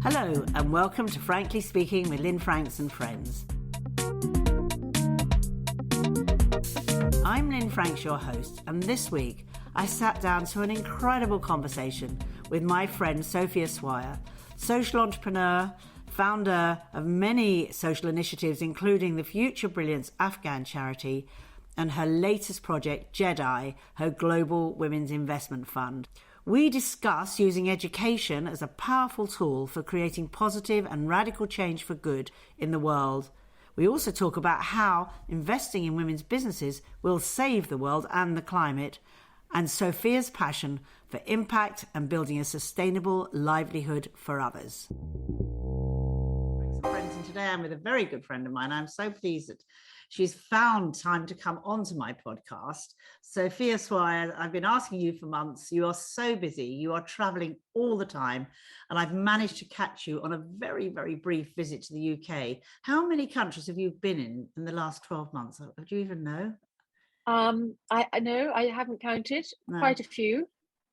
Hello and welcome to Frankly Speaking with Lynne Franks and Friends. I'm Lynne Franks, your host, and this week I sat down to an incredible conversation with my friend Sophia Swire, social entrepreneur, founder of many social initiatives including the Future Brilliance Afghan charity and her latest project, GEDI, her global women's investment fund. We discuss using education as a powerful tool for creating positive and radical change for good in the world. We also talk about how investing in women's businesses will save the world and the climate, and Sophia's passion for impact and building a sustainable livelihood for others. Friends, and today I'm with a very good friend of mine. I'm so pleased that she's found time to come onto my podcast. Sophia Swire, I've been asking you for months. You are so busy. You are traveling all the time. And I've managed to catch you on a very, very brief visit to the UK. How many countries have you been in the last 12 months? Do you even know? I know I haven't counted. No. Quite a few.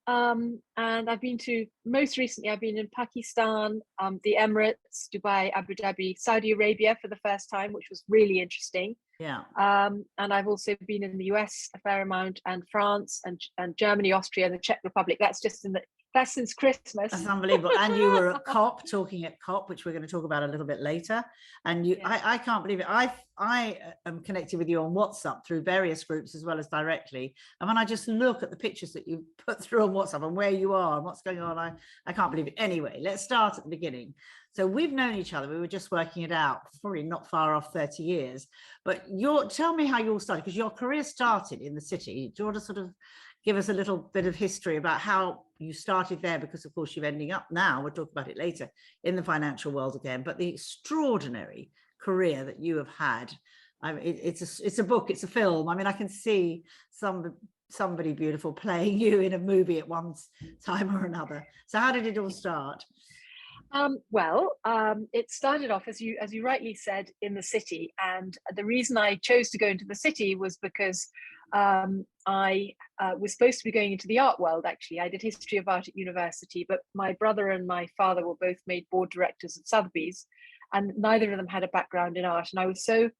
And I've been to, most recently, I've been in Pakistan, the Emirates, Dubai, Abu Dhabi, Saudi Arabia for the first time, which was really interesting. Yeah. And I've also been in the US a fair amount, and France and Germany, Austria, and the Czech Republic. That's just that's since Christmas. That's unbelievable. And you were at COP, talking at COP, which we're going to talk about a little bit later. And you, yeah. I can't believe it. I am connected with you on WhatsApp through various groups as well as directly. And when I just look at the pictures that you put through on WhatsApp and where you are and what's going on, I can't believe it. Anyway, let's start at the beginning. So we've known each other. We were just working it out, probably not far off 30 years. But tell me how you all started, because your career started in the city. Do you want to sort of give us a little bit of history about how you started there? Because of course you're ending up now, we'll talk about it later, in the financial world again, but the extraordinary career that you have had. I mean, it's a book, it's a film. I mean, I can see somebody beautiful playing you in a movie at one time or another. So how did it all start? It started off, as you rightly said, in the city. And the reason I chose to go into the city was because I was supposed to be going into the art world, actually. I did history of art at university, but my brother and my father were both made board directors at Sotheby's, and neither of them had a background in art. And I was so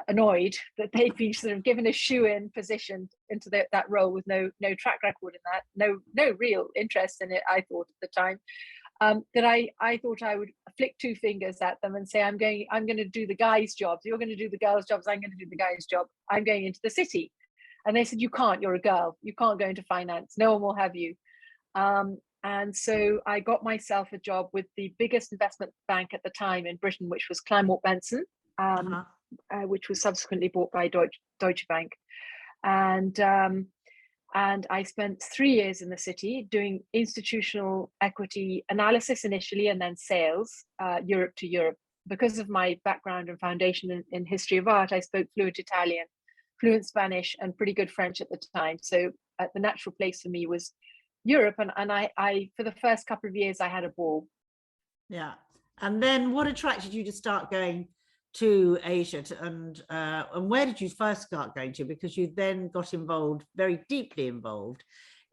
annoyed that they'd been sort of given a shoe-in position into that role with no track record in that, no real interest in it, I thought at the time, that I thought I would flick two fingers at them and say, I'm going to do the guys' jobs, you're going to do the girls' jobs, I'm going to do the guys' job, I'm going into the city. And they said, you can't, you're a girl, you can't go into finance, no one will have you. And so I got myself a job with the biggest investment bank at the time in Britain, which was Kleinwort Benson, which was subsequently bought by Deutsche Bank. And I spent 3 years in the city doing institutional equity analysis initially, and then sales, Europe to Europe. Because of my background and foundation in history of art, I spoke fluent Italian, fluent Spanish, and pretty good French at the time. So the natural place for me was Europe. And I for the first couple of years, I had a ball. Yeah. And then what attracted you to start going to Asia, and where did you first start going to? Because you then got involved, very deeply involved,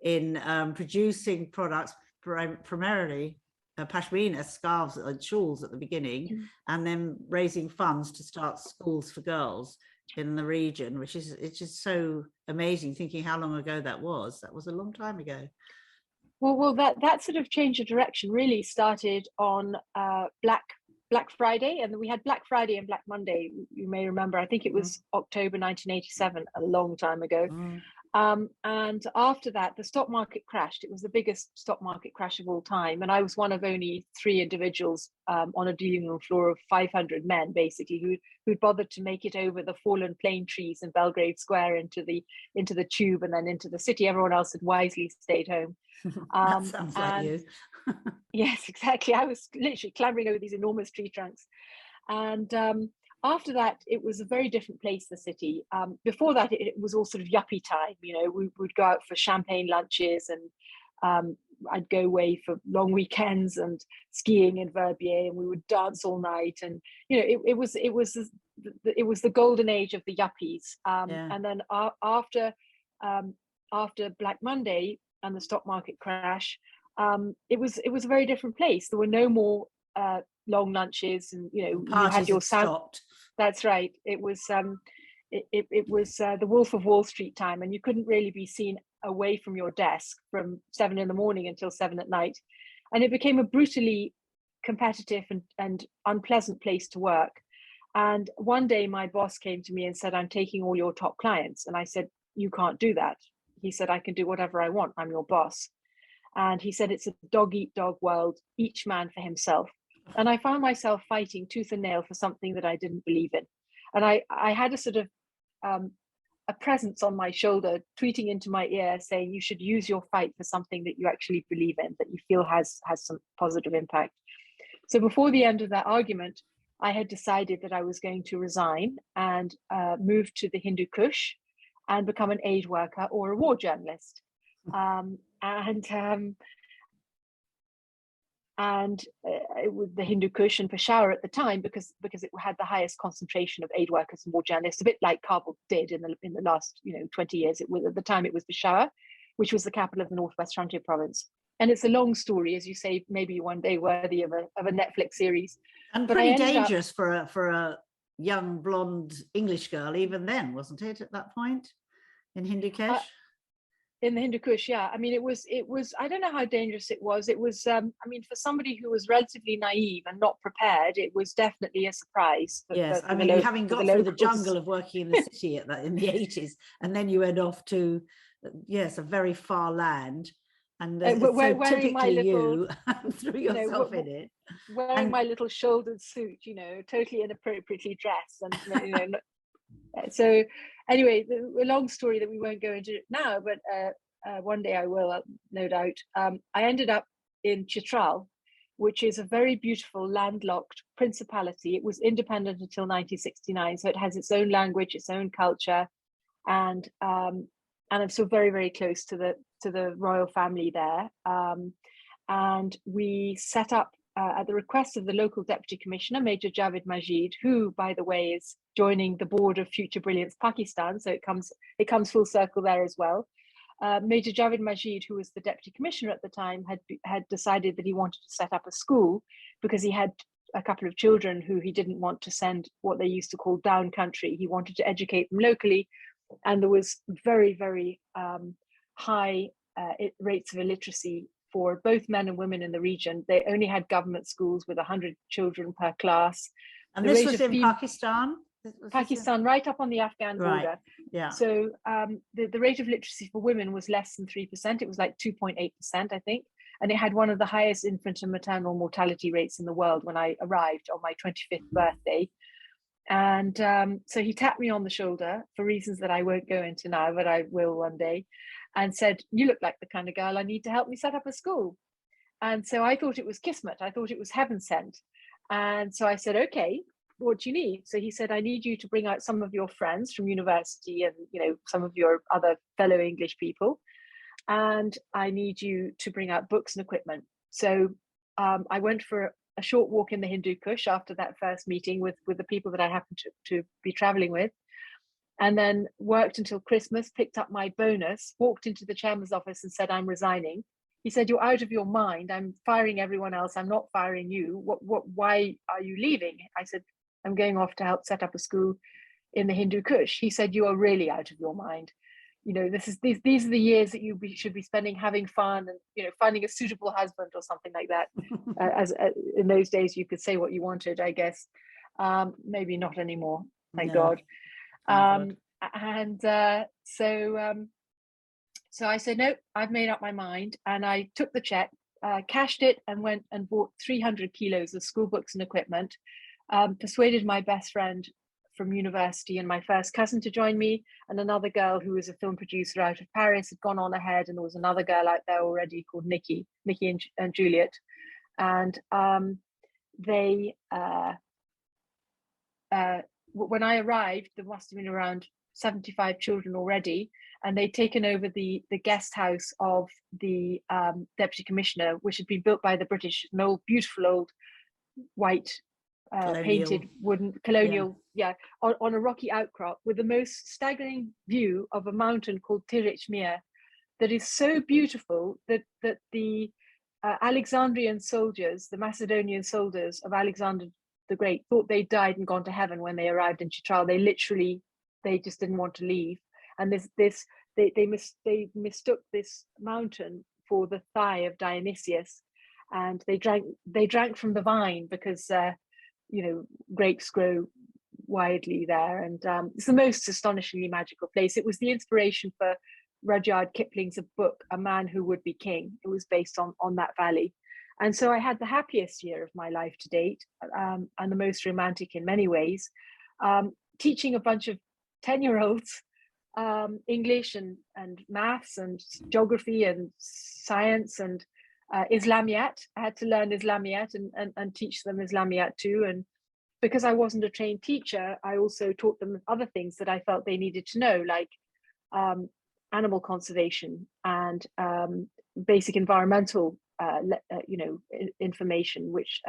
in producing products, primarily Pashmina scarves and shawls at the beginning, and then raising funds to start schools for girls in the region, which is, it's just so amazing thinking how long ago that was. That was a long time ago. Well, that sort of change of direction really started on Black Friday, and we had Black Friday and Black Monday, you may remember. I think it was October 1987, a long time ago. And after that, the stock market crashed. It was the biggest stock market crash of all time. And I was one of only 3 individuals on a dealing room floor of 500 men, basically, who'd bothered to make it over the fallen plane trees in Belgrade Square into the tube and then into the city. Everyone else had wisely stayed home. That sounds like you. Yes, exactly. I was literally clambering over these enormous tree trunks. And after that, it was a very different place, the city. Before that, it was all sort of yuppie time. You know, we would go out for champagne lunches, and I'd go away for long weekends and skiing in Verbier, and we would dance all night. And you know, it was the golden age of the yuppies. And then after Black Monday and the stock market crash, it was a very different place. There were no more long lunches, and you Parties had your had stopped. That's right. It was it was the Wolf of Wall Street time, and you couldn't really be seen away from your desk from 7 in the morning until 7 at night, and it became a brutally competitive and unpleasant place to work. And one day my boss came to me and said, "I'm taking all your top clients." And I said, "You can't do that." He said, "I can do whatever I want. I'm your boss." And he said, "It's a dog eat dog world, each man for himself." And I found myself fighting tooth and nail for something that I didn't believe in. And I had a sort of a presence on my shoulder tweeting into my ear saying, "You should use your fight for something that you actually believe in, that you feel has some positive impact." So before the end of that argument, I had decided that I was going to resign and move to the Hindu Kush and become an aid worker or a war journalist. It was the Hindu Kush and Peshawar at the time because it had the highest concentration of aid workers and war journalists, a bit like Kabul did in the last 20 years. It was at the time it was Peshawar, which was the capital of the Northwest Frontier province. And it's a long story, as you say, maybe one day worthy of a Netflix series. And but pretty dangerous for a young blonde English girl, even then, wasn't it? At that point in Hindu Kush. In the Hindu Kush, yeah. I mean, it was. I don't know how dangerous it was. It was. I mean, for somebody who was relatively naive and not prepared, it was definitely a surprise. Yes, I mean, having got through the jungle of working in the city in the 80s, and then you went off to, yes, a very far land, and so typically you threw yourself in it. Wearing my little shouldered suit, totally inappropriately dressed, and so anyway, a long story that we won't go into now, but one day I will, no doubt. I ended up in Chitral, which is a very beautiful landlocked principality. It was independent until 1969, so it has its own language, its own culture, and I'm still very, very close to the royal family there. And we set up at the request of the local deputy commissioner, Major Javed Majid, who, by the way, is joining the board of Future Brilliance Pakistan. So it comes full circle there as well. Major Javed Majid, who was the deputy commissioner at the time, had decided that he wanted to set up a school because he had a couple of children who he didn't want to send what they used to call down country. He wanted to educate them locally, and there was very, very high rates of illiteracy for both men and women in the region. They only had government schools with 100 children per class. And this was in Pakistan? Pakistan, right up on the Afghan border. Right. Yeah. So the rate of literacy for women was less than 3%. It was like 2.8%, I think. And it had one of the highest infant and maternal mortality rates in the world when I arrived on my 25th birthday. And so he tapped me on the shoulder for reasons that I won't go into now, but I will one day, and said, "You look like the kind of girl I need to help me set up a school." And so I thought it was kismet. I thought it was heaven sent. And so I said, "Okay, what do you need?" So he said, "I need you to bring out some of your friends from university and, some of your other fellow English people. And I need you to bring out books and equipment." So I went for a short walk in the Hindu Kush after that first meeting with the people that I happened to be traveling with, and then worked until Christmas, picked up my bonus, walked into the chairman's office and said, "I'm resigning." He said, "You're out of your mind. I'm firing everyone else. I'm not firing you. Why are you leaving?" I said, "I'm going off to help set up a school in the Hindu Kush." He said, "You are really out of your mind. These are the years that should be spending having fun and finding a suitable husband or something like that." As in those days, you could say what you wanted, I guess. Maybe not anymore, thank God. So I said, "No, I've made up my mind," and I took the check, cashed it, and went and bought 300 kilos of school books and equipment. Persuaded my best friend from university and my first cousin to join me, and another girl who was a film producer out of Paris had gone on ahead, and there was another girl out there already called Nikki and Juliet. And when I arrived, there must have been around 75 children already, and they'd taken over the guest house of the deputy commissioner, which had been built by the British, an old, beautiful old white painted wooden colonial, on a rocky outcrop with the most staggering view of a mountain called Tirich Mir that is so beautiful that the Alexandrian soldiers, the Macedonian soldiers of Alexander the Great, thought they died and gone to heaven when they arrived in Chitral. They just didn't want to leave. And they mistook this mountain for the thigh of Dionysius, and they drank from the vine because grapes grow widely there, and it's the most astonishingly magical place. It was the inspiration for Rudyard Kipling's book, A Man Who Would Be King. It was based on that valley. And so I had the happiest year of my life to date, and the most romantic in many ways, teaching a bunch of 10-year-olds English and maths and geography and science and Islamiyat. I had to learn Islamiyat and teach them Islamiyat too. And because I wasn't a trained teacher, I also taught them other things that I felt they needed to know, like animal conservation and basic environmental information, which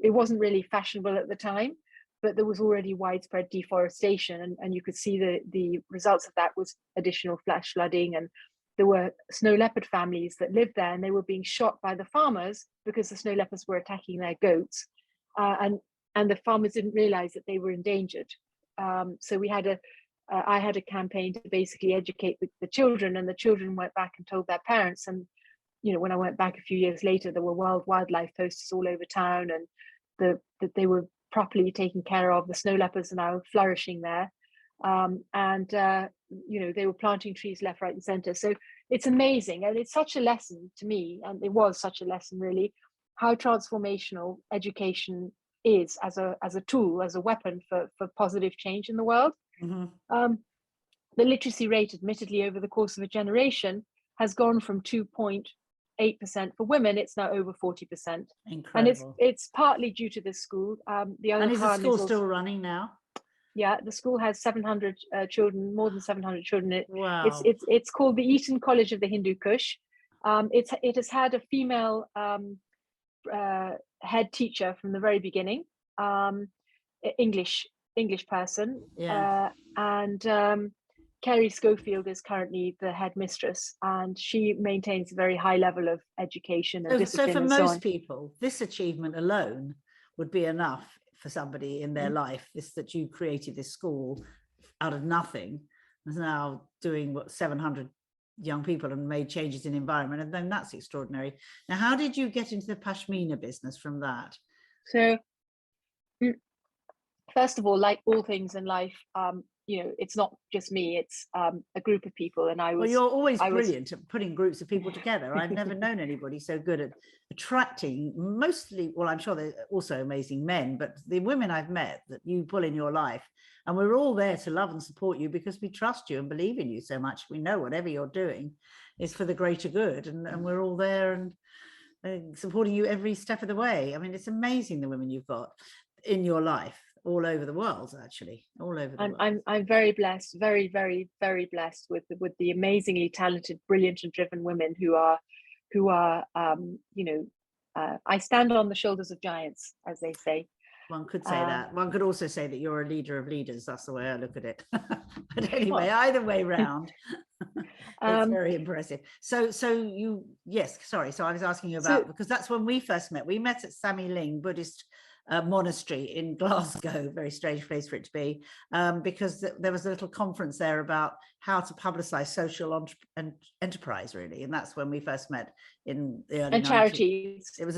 it wasn't really fashionable at the time, but there was already widespread deforestation, and you could see the results of that was additional flash flooding, and there were snow leopard families that lived there, and they were being shot by the farmers because the snow leopards were attacking their goats, and the farmers didn't realize that they were endangered. So I had a campaign to basically educate the children, and the children went back and told their parents. And when I went back a few years later, there were World Wildlife posters all over town, and that they were properly taken care of. The snow leopards are now flourishing there, and they were planting trees left, right, and center. So it's amazing, and it's such a lesson to me, and it was such a lesson really, how transformational education is as a tool, as a weapon for positive change in the world. Mm-hmm. The literacy rate, admittedly, over the course of a generation has gone from 2.8% for women. It's now over 40%. Incredible. And it's partly due to this school. The other and is the school still running now? Yeah, the school has 700 children, more than 700 children. Wow. It's called the Eton College of the Hindu Kush. It has had a female head teacher from the very beginning, English person. Yeah. And Kerry Schofield is currently the headmistress, and she maintains a very high level of education and discipline. So for most people, this achievement alone would be enough for somebody in their life. That you created this school out of nothing, is now doing 700 young people and made changes in environment, and then that's extraordinary. Now, how did you get into the Pashmina business from that? So, first of all, like all things in life, it's not just me, it's a group of people. And you're always brilliant at putting groups of people together. I've never known anybody so good at attracting mostly, well, I'm sure they're also amazing men, but the women I've met that you pull in your life, and we're all there to love and support you because we trust you and believe in you so much. We know whatever you're doing is for the greater good, and we're all there and supporting you every step of the way. I mean, it's amazing the women you've got in your life. All over the world, actually, all over the world. I'm very blessed, very, very, very blessed with the amazingly talented, brilliant, and driven women who are I stand on the shoulders of giants, as they say. One could say that. One could also say that you're a leader of leaders. That's the way I look at it. But anyway, either way round, it's very impressive. So you, yes, sorry. So I was asking you about, because that's when we first met. We met at Sami Ling Buddhist monastery in Glasgow, very strange place for it to be, because there was a little conference there about how to publicize social enterprise, really, and that's when we first met in the early 90s. Charities. It was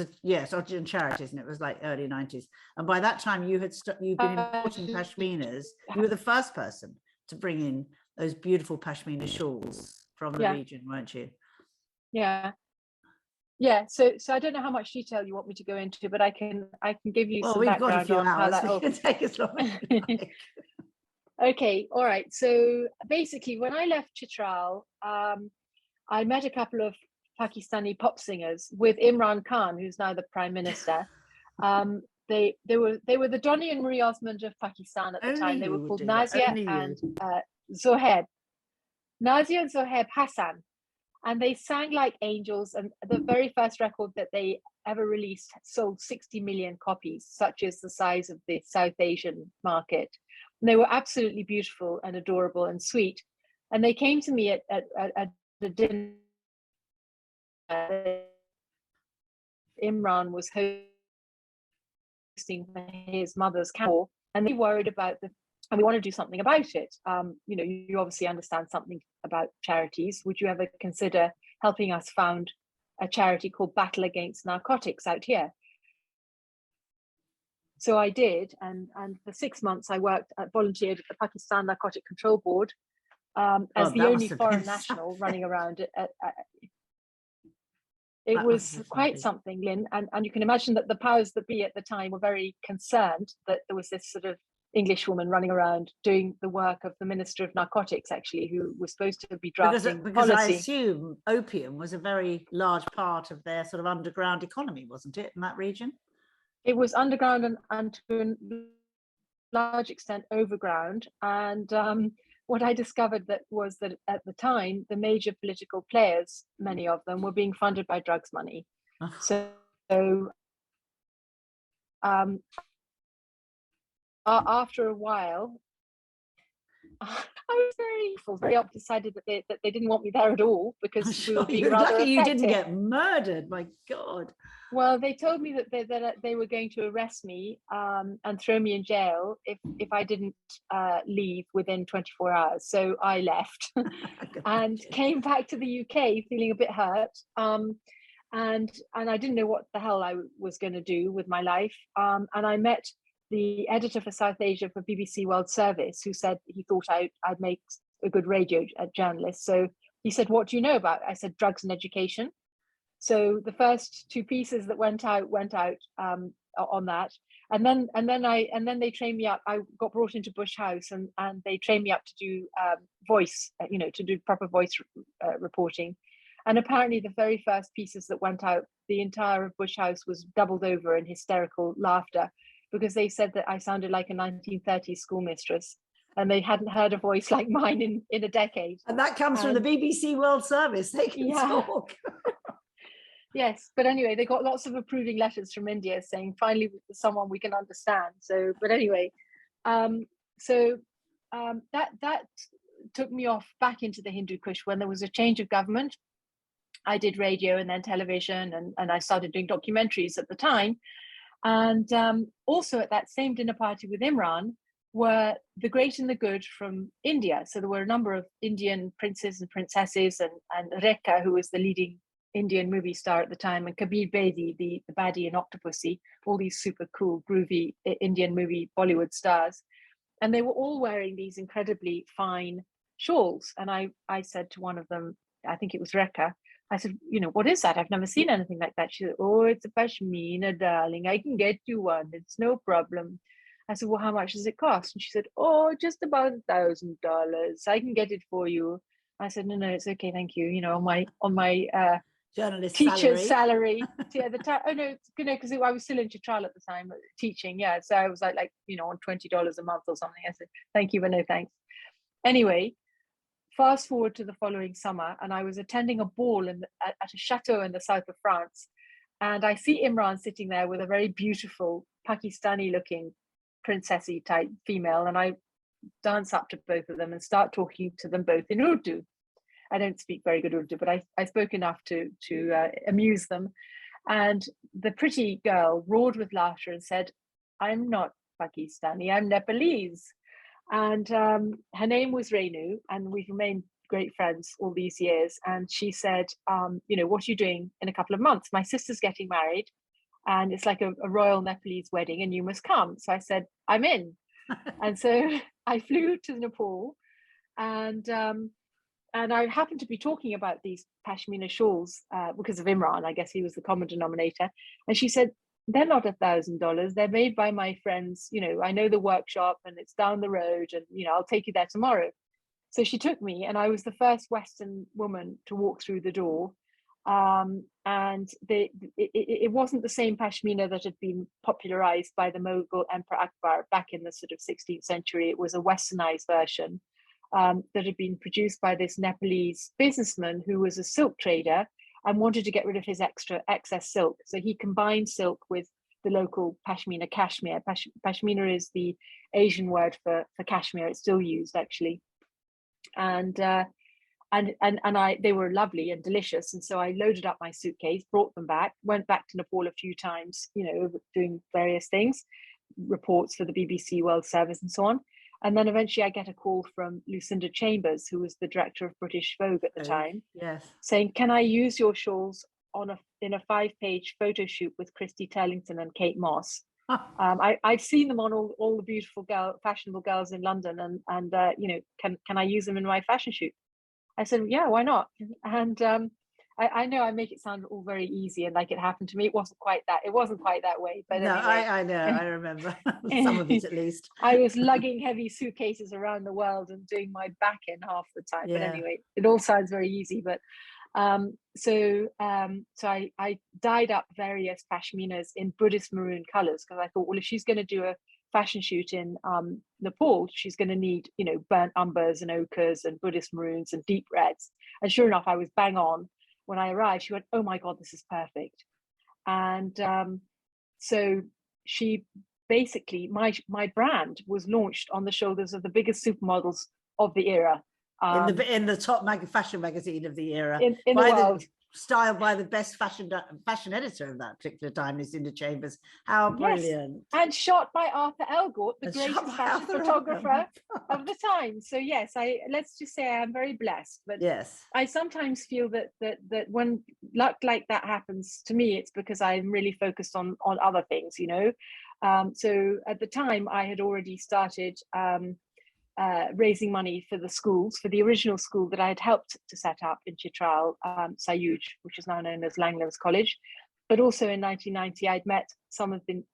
in charities, and it was like early 90s. And by that time, you've been importing pashminas. You were the first person to bring in those beautiful pashmina shawls from the region, weren't you? Yeah, so I don't know how much detail you want me to go into, but I can give you some background on how that all take as long as you like. Okay, all right. So basically, when I left Chitral, I met a couple of Pakistani pop singers with Imran Khan, who's now the Prime Minister. They were the Donny and Marie Osmond of Pakistan at the time. They were called Nazia and Zoheb. Nazia and Zoheb Hassan. And they sang like angels. And the very first record that they ever released sold 60 million copies, such is the size of the South Asian market. And they were absolutely beautiful and adorable and sweet. And they came to me at the dinner. Imran was hosting his mother's camp, and they worried about and we want to do something about it. You obviously understand something about charities. Would you ever consider helping us found a charity called Battle Against Narcotics out here? So I did, and for 6 months I volunteered at the Pakistan Narcotic Control Board as the only foreign national running around. It was quite something, Lynn, and you can imagine that the powers that be at the time were very concerned that there was this sort of English woman running around doing the work of the Minister of Narcotics, actually, who was supposed to be drafting because policy. I assume opium was a very large part of their sort of underground economy, wasn't it, in that region? It was underground and to a large extent overground. And what I discovered was that at the time, the major political players, many of them, were being funded by drugs money. So after a while, I was very decided that they didn't want me there at all, because we were being rather lucky effective. You didn't get murdered, my God. Well, they told me that they were going to arrest me and throw me in jail if I didn't leave within 24 hours. So I left and came back to the UK feeling a bit hurt. And I didn't know what the hell I was going to do with my life. And I met the editor for South Asia for BBC World Service, who said he thought I'd make a good radio journalist. So he said, "What do you know about?" I said, "Drugs and education." So the first 2 pieces that went out on that, and then they trained me up. I got brought into Bush House, and they trained me up to do voice, to do proper voice reporting. And apparently, the very first pieces that went out, the entire of Bush House was doubled over in hysterical laughter, because they said that I sounded like a 1930s schoolmistress, and they hadn't heard a voice like mine in a decade. And that comes from the BBC World Service. They can talk. Yes, but anyway, they got lots of approving letters from India saying, finally, someone we can understand. So, but anyway, that took me off back into the Hindu Kush when there was a change of government. I did radio and then television, and I started doing documentaries at the time. And also at that same dinner party with Imran were the great and the good from India. So there were a number of Indian princes and princesses, and Rekha, who was the leading Indian movie star at the time, and Kabir Bedi, the baddie in Octopussy, all these super cool, groovy Indian movie Bollywood stars. And they were all wearing these incredibly fine shawls. And I said to one of them, I think it was Rekha, I said, "What is that? I've never seen anything like that." She said, "Oh, it's a Pashmina, darling. I can get you one. It's no problem." I said, "Well, how much does it cost?" And she said, "Oh, just about $1,000. I can get it for you." I said, "No, it's okay, thank you. On my journalist teacher's salary." Yeah, because I was still in Chitral at the time teaching. Yeah, so I was like on $20 a month or something. I said, "Thank you, but no thanks." Anyway, fast forward to the following summer, and I was attending a ball at a chateau in the south of France, and I see Imran sitting there with a very beautiful Pakistani-looking princessy type female, and I dance up to both of them and start talking to them both in Urdu. I don't speak very good Urdu, but I spoke enough to amuse them. And the pretty girl roared with laughter and said, "I'm not Pakistani, I'm Nepalese." And her name was Renu, and we've remained great friends all these years. And she said, "What are you doing in a couple of months? My sister's getting married, and it's like a royal Nepalese wedding, and you must come." So I said, "I'm in." And so I flew to Nepal, and I happened to be talking about these Pashmina shawls because of Imran. I guess he was the common denominator. And she said, "They're not $1,000. They're made by my friends. I know the workshop, and it's down the road, and I'll take you there tomorrow." So she took me, and I was the first Western woman to walk through the door. And it wasn't the same Pashmina that had been popularized by the Mughal Emperor Akbar back in the sort of 16th century. It was a westernized version that had been produced by this Nepalese businessman who was a silk trader and wanted to get rid of his excess silk. So he combined silk with the local Pashmina cashmere. Pashmina is the Asian word for cashmere. It's still used, actually. And they were lovely and delicious. And so I loaded up my suitcase, brought them back, went back to Nepal a few times, doing various things, reports for the BBC World Service and so on. And then eventually I get a call from Lucinda Chambers, who was the director of British Vogue at the time, yes, saying, can I use your shawls in a 5-page photo shoot with Christy Turlington and Kate Moss? I've seen them on all the beautiful fashionable girls in London, and can I use them in my fashion shoot? I said, yeah, why not? And I know I make it sound all very easy and like it happened to me. It wasn't quite that way. But no, anyway, I know, I remember some of it at least. I was lugging heavy suitcases around the world and doing my back in half the time. Yeah. But anyway, it all sounds very easy. But so I dyed up various pashminas in Buddhist maroon colors, because I thought, well, if she's going to do a fashion shoot in Nepal, she's going to need, burnt umbers and ochres and Buddhist maroons and deep reds. And sure enough, I was bang on. When I arrived, she went, oh my God, this is perfect. And so she basically, my brand was launched on the shoulders of the biggest supermodels of the era. In the top fashion magazine of the era, in the world. Styled by the best fashion editor of that particular time, Lucinda Chambers. How brilliant. Yes. And shot by Arthur Elgort, the greatest fashion photographer of the time. So yes, let's just say I'm very blessed. But yes, I sometimes feel that when luck like that happens to me, it's because I'm really focused on other things, So at the time I had already started raising money for the schools, for the original school that I had helped to set up in Chitral, Sayuj, which is now known as Langlands College. But also in 1990, I'd met some of the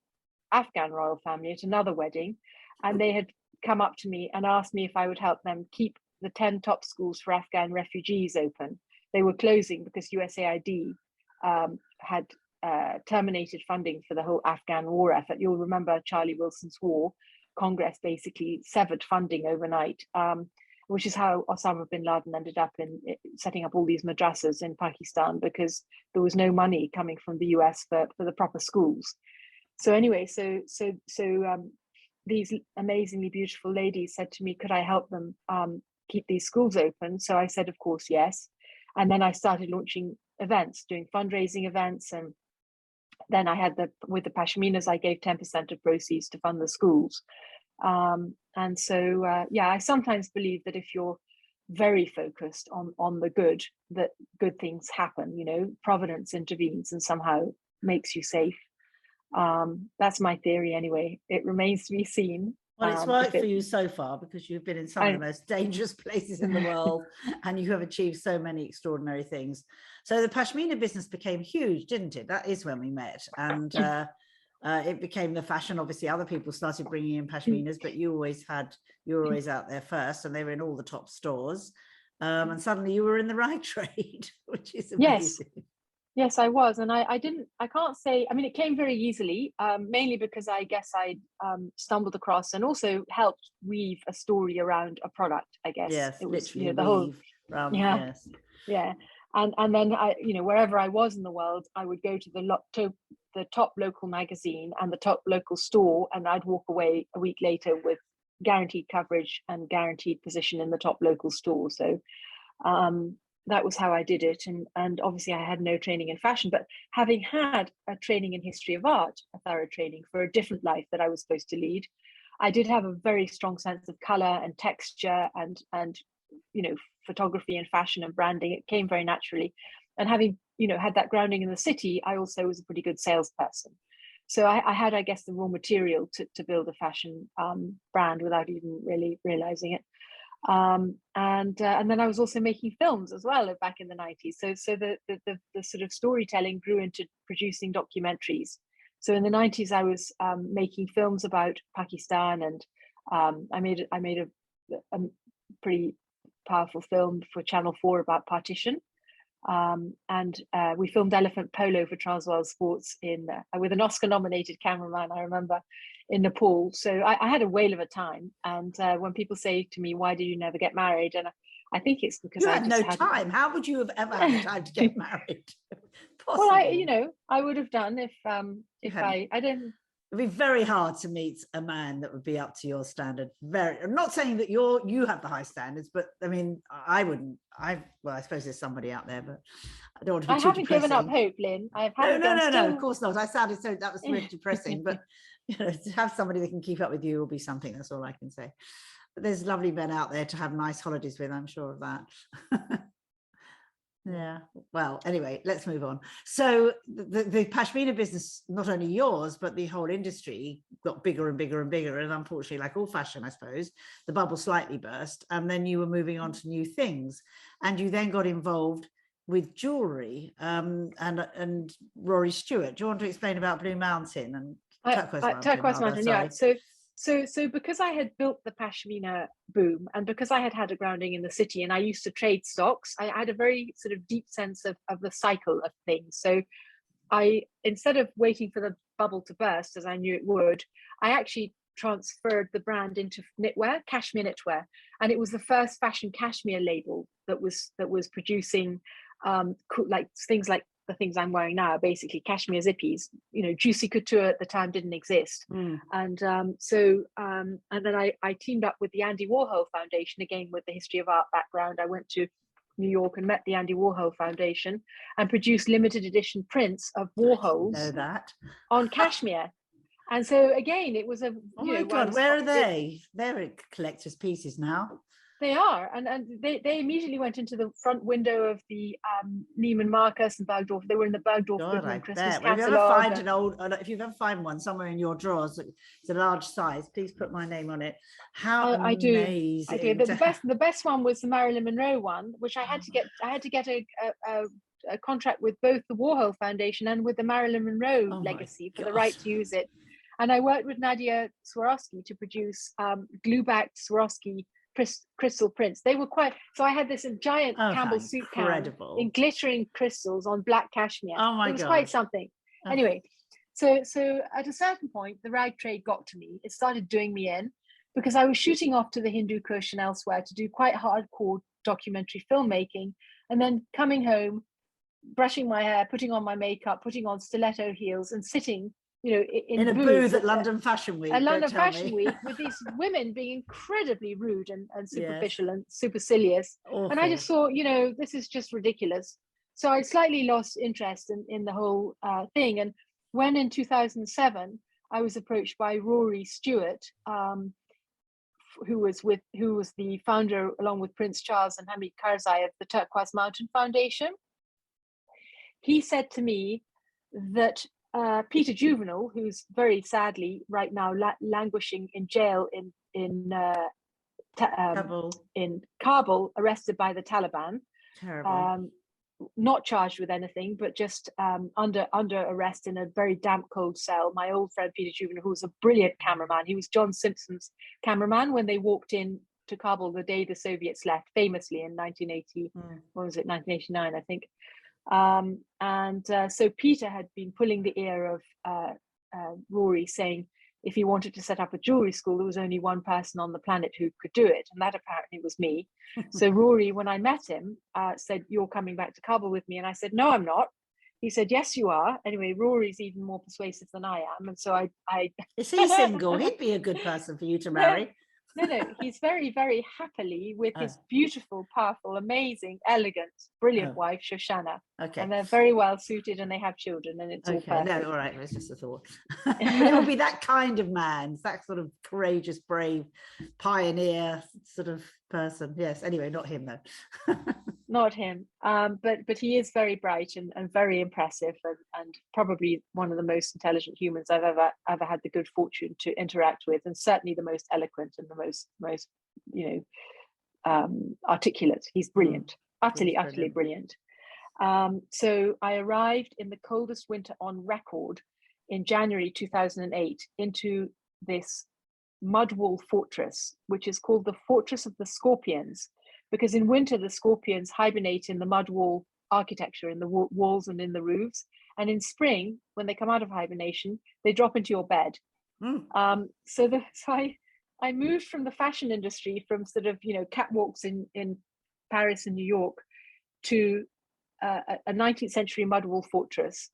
Afghan royal family at another wedding, and they had come up to me and asked me if I would help them keep the 10 top schools for Afghan refugees open. They were closing because USAID had terminated funding for the whole Afghan war effort. You'll remember Charlie Wilson's war. Congress basically severed funding overnight, which is how Osama bin Laden ended up in setting up all these madrasas in Pakistan, because there was no money coming from the US for the proper schools. So anyway, so these amazingly beautiful ladies said to me, could I help them keep these schools open? So I said, of course, yes. And then I started launching events, doing fundraising events. And then I had with the Pashminas, I gave 10% of proceeds to fund the schools. And so, I sometimes believe that if you're very focused on the good, that good things happen, providence intervenes and somehow makes you safe. That's my theory anyway. It remains to be seen. Well, it's worked for you so far, because you've been in some of the most dangerous places in the world and you have achieved so many extraordinary things. So the Pashmina business became huge, didn't it? That is when we met. And it became the fashion. Obviously, other people started bringing in Pashminas, but you were always out there first, and they were in all the top stores. And suddenly you were in the right trade, which is amazing. Yes, I was. And I can't say, it came very easily, mainly because I guess I stumbled across and also helped weave a story around a product, I guess. Yes, it was literally the whole, yes. Yeah. And then I, wherever I was in the world, I would go to the top local magazine and the top local store, and I'd walk away a week later with guaranteed coverage and guaranteed position in the top local store. So that was how I did it. And obviously I had no training in fashion, but having had a training in history of art, a thorough training for a different life that I was supposed to lead, I did have a very strong sense of color and texture and photography and fashion and branding. It came very naturally. And having, had that grounding in the city, I also was a pretty good salesperson. So I had, I guess, the raw material to build a fashion brand without even really realizing it. And then I was also making films as well back in the 90s. So the sort of storytelling grew into producing documentaries. So in the 90s, I was making films about Pakistan, and I made a pretty powerful film for Channel 4 about partition. And we filmed elephant polo for Transworld Sports with an Oscar-nominated cameraman, I remember, in Nepal. So I had a whale of a time. And when people say to me, "Why did you never get married?" and I think it's because I had no time. How would you have ever had time to get married? Possible. Well, I would have done if I didn't. It'd be very hard to meet a man that would be up to your standard. I'm not saying that you have the high standards, but I mean, I wouldn't. Well, I suppose there's somebody out there, but I don't want to be I too haven't given up depressing. hope, Lynn. No, of course not. I sounded so, that was really depressing, but to have somebody that can keep up with you will be something. That's all I can say. But there's lovely men out there to have nice holidays with, I'm sure of that. Yeah, well, anyway, let's move on. So the Pashmina business, not only yours, but the whole industry got bigger and bigger and bigger. And unfortunately, like all fashion, I suppose, the bubble slightly burst. And then you were moving on to new things. And you then got involved with jewelry and Rory Stewart. Do you want to explain about Blue Mountain and Turquoise Mountain? Yeah. So because I had built the Pashmina boom, and because I had a grounding in the city and I used to trade stocks, I had a very sort of deep sense of the cycle of things. So I, instead of waiting for the bubble to burst, as I knew it would, I actually transferred the brand into knitwear, cashmere knitwear. And it was the first fashion cashmere label that was producing like things like the things I'm wearing now, basically cashmere zippies. Juicy couture at the time didn't exist. And then I teamed up with the Andy Warhol Foundation, again with the history of art background. I went to New York and met the Andy Warhol Foundation and produced limited edition prints of Warhols on cashmere. And so again, it was oh my God, where are they? They're collector's pieces now. They are, and they immediately went into the front window of the Neiman Marcus and Bergdorf. They were in the Bergdorf Goodman Christmas catalog. If you ever find one somewhere in your drawers, it's a large size. Please put my name on it. How amazing! I do. The best one was the Marilyn Monroe one, which I had to get. I had to get a contract with both the Warhol Foundation and with the Marilyn Monroe legacy for the right to use it. And I worked with Nadia Swarovski to produce glue-backed Swarovski crystal prints. They were so I had this giant Campbell soup can in glittering crystals on black cashmere. It was quite something. Anyway, so at a certain point the rag trade got to me. It started doing me in because I was shooting off to the Hindu Kush and elsewhere to do quite hardcore documentary filmmaking, and then coming home, brushing my hair, putting on my makeup, putting on stiletto heels and sitting in a booth at London Fashion Week. With these women being incredibly rude and superficial and supercilious. Awful. And I just thought, this is just ridiculous. So I slightly lost interest in the whole thing. And when in 2007, I was approached by Rory Stewart, who was the founder, along with Prince Charles and Hamid Karzai, of the Turquoise Mountain Foundation. He said to me that Peter Juvenile, who's very sadly right now languishing in jail in Kabul, arrested by the Taliban, not charged with anything, but just under arrest in a very damp, cold cell. My old friend Peter Juvenile, who was a brilliant cameraman, he was John Simpson's cameraman when they walked in to Kabul the day the Soviets left, famously in 1989, I think. So Peter had been pulling the ear of Rory, saying if he wanted to set up a jewelry school, there was only one person on the planet who could do it, and that apparently was me. So Rory, when I met him, said, "You're coming back to Kabul with me," and I said, "No, I'm not." He said, "Yes, you are." Anyway, Rory's even more persuasive than I am, and so I Is he single? He'd be a good person for you to marry. No, he's very, very happily with his beautiful, powerful, amazing, elegant, brilliant wife, Shoshana. Okay. And they're very well suited and they have children, and it's all perfect. No, all right, it's just a thought. It would be that kind of man, that sort of courageous, brave, pioneer sort of person. Yes, anyway, not him though. Not him. But he is very bright and very impressive and probably one of the most intelligent humans I've ever had the good fortune to interact with, and certainly the most eloquent and the most articulate. He's brilliant, utterly brilliant. So I arrived in the coldest winter on record in January 2008 into this mud wall fortress, which is called the Fortress of the Scorpions, because in winter the scorpions hibernate in the mud wall architecture, in the walls and in the roofs, and in spring, when they come out of hibernation, they drop into your bed. So I moved from the fashion industry, from sort of catwalks in Paris and New York, to a 19th century mud wall fortress,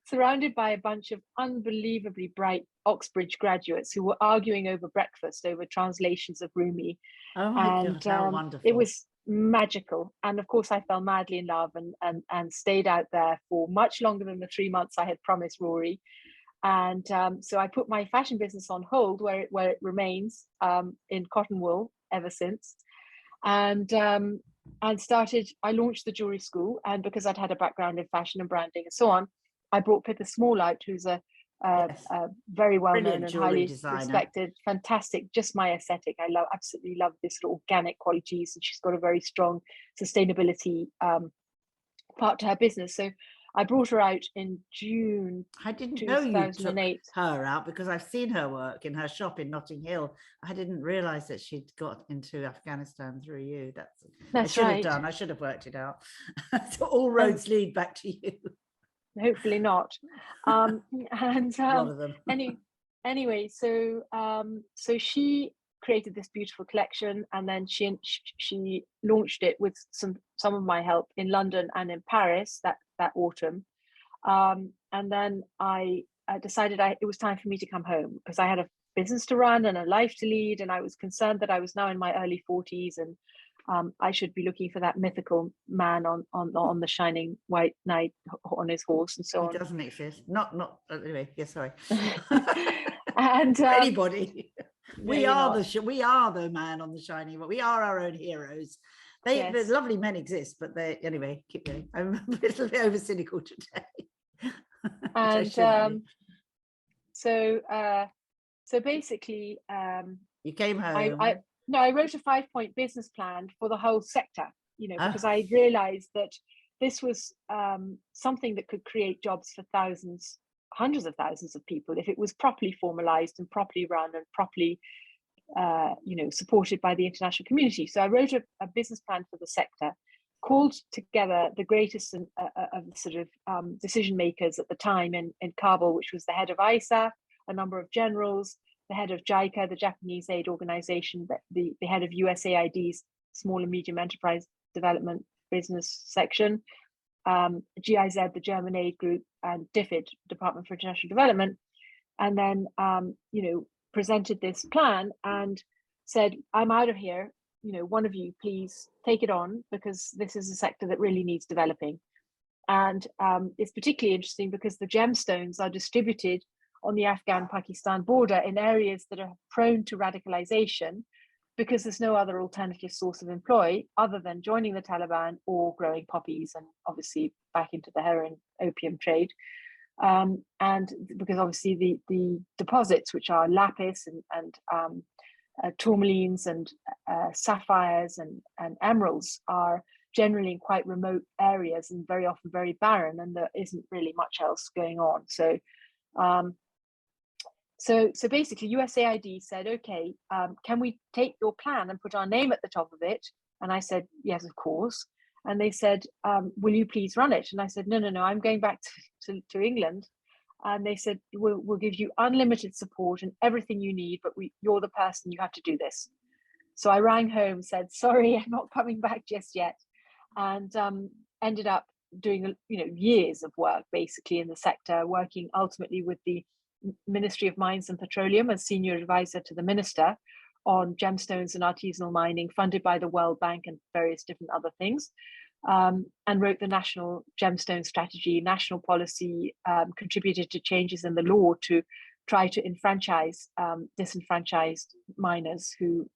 surrounded by a bunch of unbelievably bright Oxbridge graduates who were arguing over breakfast over translations of Rumi. Oh my And God, how wonderful. it was magical. And of course, I fell madly in love and stayed out there for much longer than the 3 months I had promised Rory. And so I put my fashion business on hold, where it remains in cotton wool ever since. And I launched the jewelry school. And because I'd had a background in fashion and branding and so on, I brought Pippa Small out, who's a very well-known and highly respected, fantastic, just my aesthetic. I absolutely love this sort of organic qualities, and she's got a very strong sustainability part to her business. So I brought her out in June. I didn't 2008. know you took her out, because I've seen her work in her shop in Notting Hill. I didn't realise that she'd got into Afghanistan through you. I should have done. I should have worked it out. So all roads lead back to you. Hopefully not. And a lot of them. anyway, so she created this beautiful collection, and then she launched it with some of my help in London and in Paris that autumn. And then I decided it was time for me to come home, because I had a business to run and a life to lead, and I was concerned that I was now in my early 40s, and I should be looking for that mythical man on the shining white knight on his horse and so on. He doesn't exist. Not anyway. Yeah, sorry. And anybody, we are the man on the shining. But we are our own heroes. The lovely men exist, but anyway. Keep going. I'm a little bit over cynical today. And so basically, you came home. I wrote a 5-point business plan for the whole sector, because I realized that this was something that could create jobs for thousands, hundreds of thousands of people if it was properly formalized and properly run and properly, supported by the international community. So I wrote a business plan for the sector, called together the greatest of sort of decision makers at the time in Kabul, which was the head of ISA, a number of generals, the head of JICA, the Japanese aid organization, the head of USAID's Small and Medium Enterprise Development Business section, GIZ, the German aid group, and DFID, Department for International Development, and then presented this plan and said, I'm out of here, one of you please take it on, because this is a sector that really needs developing. And it's particularly interesting because the gemstones are distributed on the Afghan-Pakistan border in areas that are prone to radicalization, because there's no other alternative source of employ other than joining the Taliban or growing poppies, and obviously back into the heroin opium trade. And because obviously the deposits, which are lapis and tourmalines and sapphires and emeralds, are generally in quite remote areas and very often very barren, and there isn't really much else going on. So basically USAID said, okay, can we take your plan and put our name at the top of it? And I said, yes, of course. And they said, will you please run it? And I said, no, I'm going back to England. And they said, we'll give you unlimited support and everything you need, but you're the person, you have to do this. So I rang home, said, sorry, I'm not coming back just yet. And ended up doing years of work basically in the sector, working ultimately with the Ministry of Mines and Petroleum as senior advisor to the minister on gemstones and artisanal mining, funded by the World Bank and various different other things, and wrote the national gemstone strategy, national policy, contributed to changes in the law to try to enfranchise disenfranchised miners who,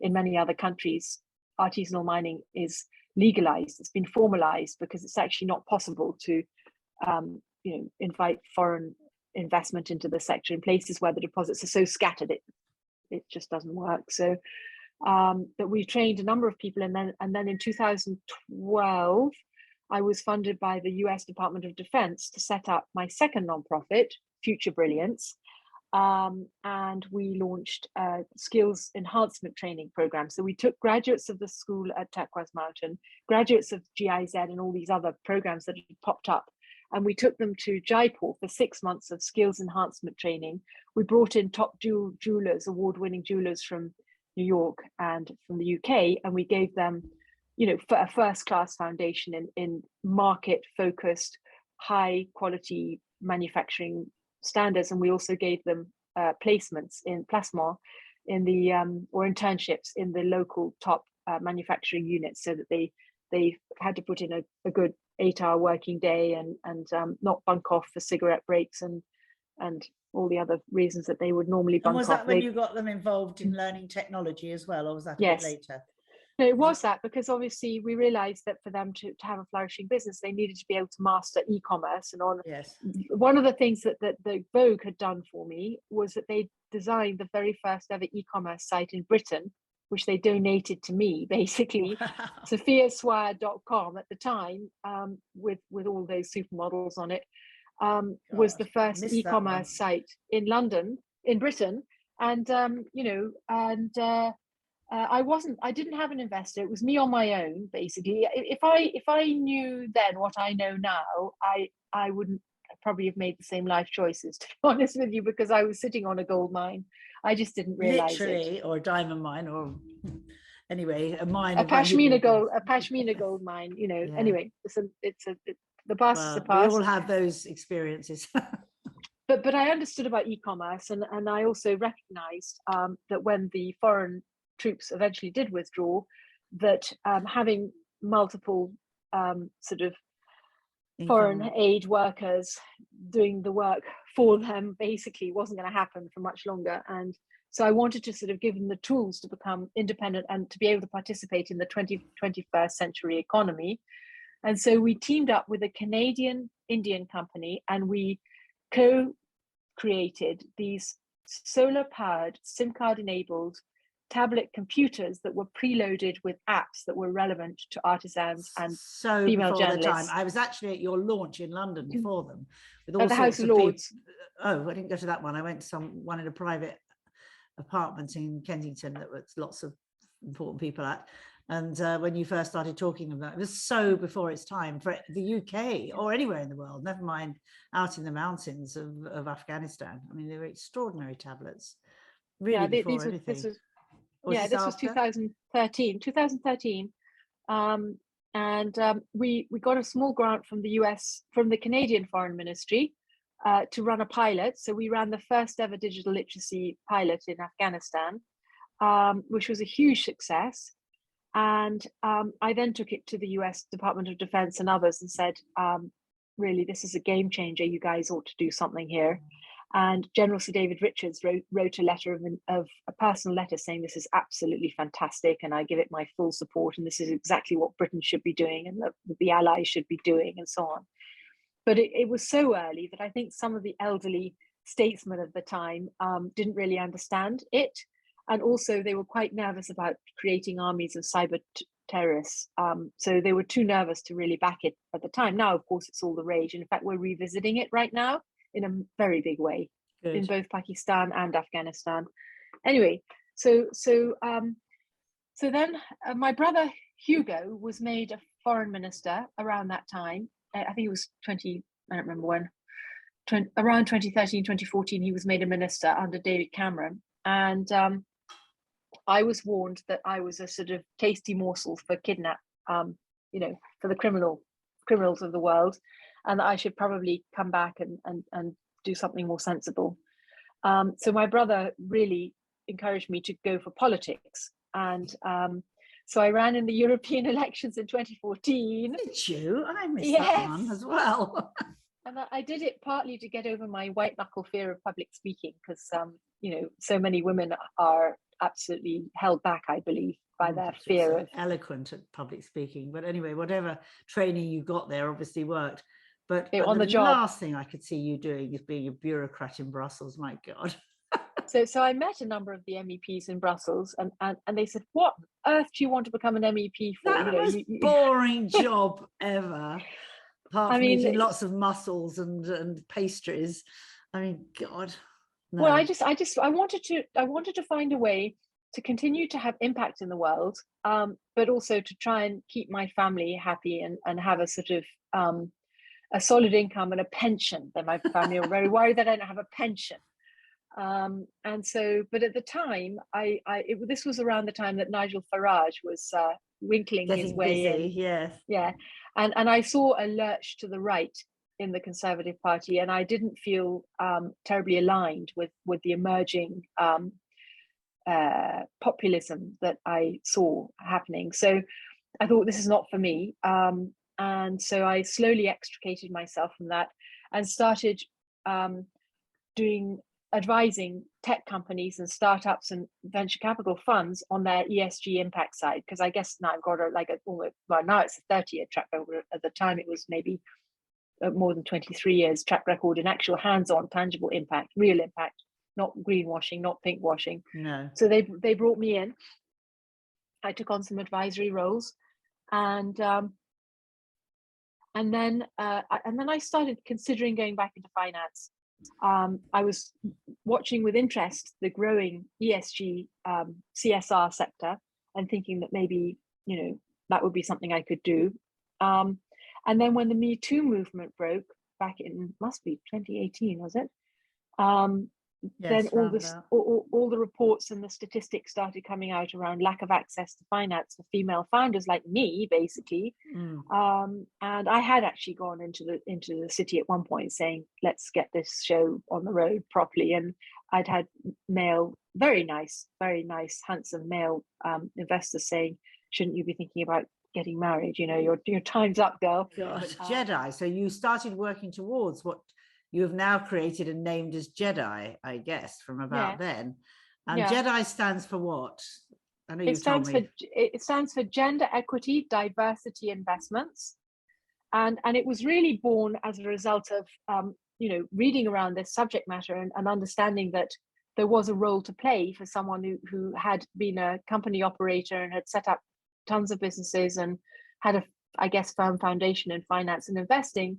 in many other countries, artisanal mining is legalized. It's been formalized because it's actually not possible to invite foreign investment into the sector in places where the deposits are so scattered it just doesn't work. So but we trained a number of people, and then in 2012 I was funded by the US Department of Defense to set up my second nonprofit, Future Brilliance, and we launched skills enhancement training programs. So we took graduates of the school at Turquoise Mountain, graduates of GIZ and all these other programs that had popped up, and we took them to Jaipur for 6 months of skills enhancement training. We brought in top jewelers, award-winning jewelers from New York and from the UK, and we gave them, a first-class foundation in market-focused high quality manufacturing standards, and we also gave them placements in placement in the or internships in the local top manufacturing units, so that they had to put in a good 8-hour working day and not bunk off for cigarette breaks and all the other reasons that they would normally bunk off. And was that when you got them involved in learning technology as well, or was that a bit later? No, it was that, because obviously we realized that for them to have a flourishing business, they needed to be able to master e-commerce. And one of the things that the Vogue had done for me was that they designed the very first ever e-commerce site in Britain, which they donated to me, basically. Wow. SophiaSwire.com at the time, with all those supermodels on it, was the first e-commerce site in London, in Britain. And I didn't have an investor. It was me on my own, basically. If I knew then what I know now, I wouldn't probably have made the same life choices, to be honest with you, because I was sitting on a gold mine. I just didn't realize it. Or a diamond mine, or anyway, a mine. A Pashmina gold mine. Yeah. Anyway, the past is the past. We all have those experiences. But I understood about e-commerce, and I also recognized that when the foreign troops eventually did withdraw, that having multiple sort of foreign aid workers doing the work for them basically wasn't going to happen for much longer. And so I wanted to sort of give them the tools to become independent and to be able to participate in the 21st century economy. And so we teamed up with a Canadian Indian company, and we co-created these solar powered, SIM card enabled tablet computers that were preloaded with apps that were relevant to artisans and female journalists. I was actually at your launch in London for them, with all at the sorts House of people. Lords. Oh, I didn't go to that one. I went to one in a private apartment in Kensington that was lots of important people at. And when you first started talking about it, it was so before its time for the UK or anywhere in the world, never mind out in the mountains of Afghanistan. I mean, they were extraordinary tablets. Really, before anything. This was 2013. We got a small grant from the Canadian Foreign Ministry to run a pilot. So we ran the first ever digital literacy pilot in Afghanistan, which was a huge success. And I then took it to the US Department of Defense and others and said, really, this is a game changer. You guys ought to do something here. And General Sir David Richards wrote a letter of a personal letter saying this is absolutely fantastic, and I give it my full support, and this is exactly what Britain should be doing and the allies should be doing, and so on. But it was so early that I think some of the elderly statesmen of the time didn't really understand it, and also they were quite nervous about creating armies of cyber terrorists. So they were too nervous to really back it at the time. Now, of course, it's all the rage. And in fact, we're revisiting it right now in a very big way. Good. In both Pakistan and Afghanistan. Anyway, so then my brother Hugo was made a foreign minister around that time. I think it was I don't remember when, around 2013, 2014, he was made a minister under David Cameron. And I was warned that I was a sort of tasty morsel for for the criminals of the world, and that I should probably come back and do something more sensible. So my brother really encouraged me to go for politics. And so I ran in the European elections in 2014. Did you? I missed that one as well. And I did it partly to get over my white knuckle fear of public speaking, because so many women are absolutely held back, I believe, by their fear of eloquent at public speaking. But anyway, whatever training you got there obviously worked. But on the job, last thing I could see you doing is being a bureaucrat in Brussels. My God. So I met a number of the MEPs in Brussels, and they said, "What on earth do you want to become an MEP for?" That was boring job ever. Apart from eating lots of mussels and pastries. I mean, God. No. Well, I wanted to find a way to continue to have impact in the world, but also to try and keep my family happy and have a sort of a solid income and a pension. That my family are very worried that I don't have a pension. And so, but at the time, this was around the time that Nigel Farage was winkling his way in. Yes. Yeah. And I saw a lurch to the right in the Conservative Party, and I didn't feel terribly aligned with the emerging populism that I saw happening. So I thought, this is not for me. And so I slowly extricated myself from that and started advising tech companies and startups and venture capital funds on their ESG impact side. Because I guess now I've got now it's a 30-year track record. At the time, it was maybe more than 23 years track record in actual hands-on, tangible impact, real impact, not greenwashing, not pinkwashing. No. So they brought me in. I took on some advisory roles, and then I started considering going back into finance. I was watching with interest the growing ESG CSR sector, and thinking that maybe that would be something I could do. And then when the Me Too movement broke back in, must be 2018, was it? Yes, then all the reports and the statistics started coming out around lack of access to finance for female founders like me, basically. And I had actually gone into the city at one point saying, let's get this show on the road properly. And I'd had very nice, handsome male investors saying, shouldn't you be thinking about getting married? Your time's up, girl. But GEDI, so you started working towards what you have now created and named as GEDI, I guess, from about then. And GEDI stands for what? I know you told me. It stands for Gender Equity Diversity Investments. And it was really born as a result of, reading around this subject matter and understanding that there was a role to play for someone who had been a company operator and had set up tons of businesses and had a, firm foundation in finance and investing,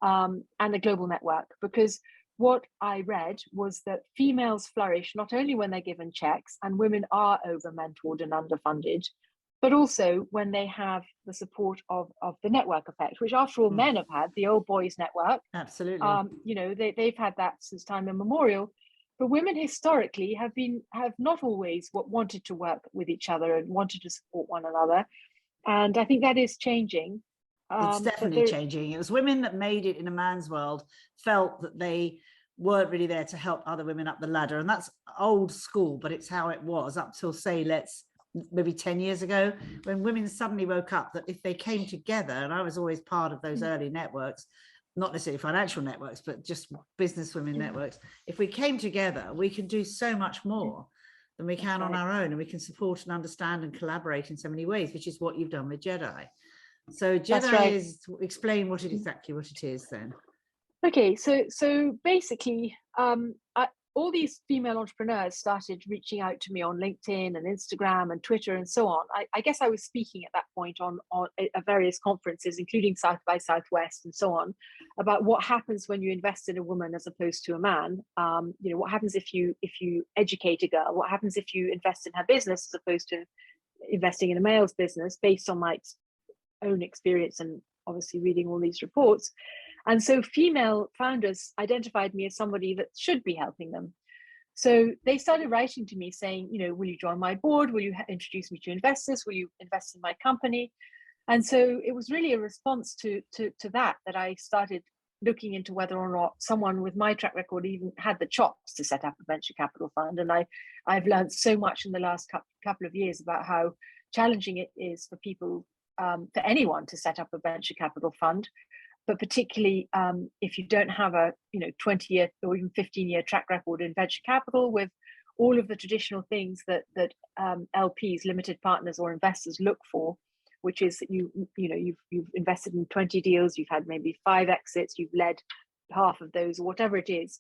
and a global network. Because what I read was that females flourish not only when they're given checks, and women are over-mentored and underfunded, but also when they have the support of the network effect, which after all men have had, the old boys network. Absolutely. They've had that since time immemorial. But women historically have not always wanted to work with each other and wanted to support one another. And I think that is changing. It's definitely changing. It was women that made it in a man's world, felt that they weren't really there to help other women up the ladder. And that's old school, but it's how it was up till, say, maybe 10 years ago, when women suddenly woke up that if they came together, and I was always part of those early networks, not necessarily financial networks, but just business women networks. If we came together, we can do so much more than we can on our own, and we can support and understand and collaborate in so many ways, which is what you've done with GEDI. So GEDI is, explain exactly what it is then. Okay, so basically, all these female entrepreneurs started reaching out to me on LinkedIn and Instagram and Twitter and so on. I guess I was speaking at that point on various conferences, including South by Southwest and so on, about what happens when you invest in a woman as opposed to a man. What happens if you educate a girl? What happens if you invest in her business as opposed to investing in a male's business, based on my own experience and obviously reading all these reports. And so female founders identified me as somebody that should be helping them. So they started writing to me saying, will you join my board? Will you introduce me to investors? Will you invest in my company? And so it was really a response to that I started looking into whether or not someone with my track record even had the chops to set up a venture capital fund. And I've learned so much in the last couple of years about how challenging it is for people, for anyone to set up a venture capital fund, but particularly if you don't have a 20-year or even 15-year track record in venture capital, with all of the traditional things that LPs, limited partners, or investors look for, which is that you've invested in 20 deals, you've had maybe 5 exits, you've led half of those, or whatever it is.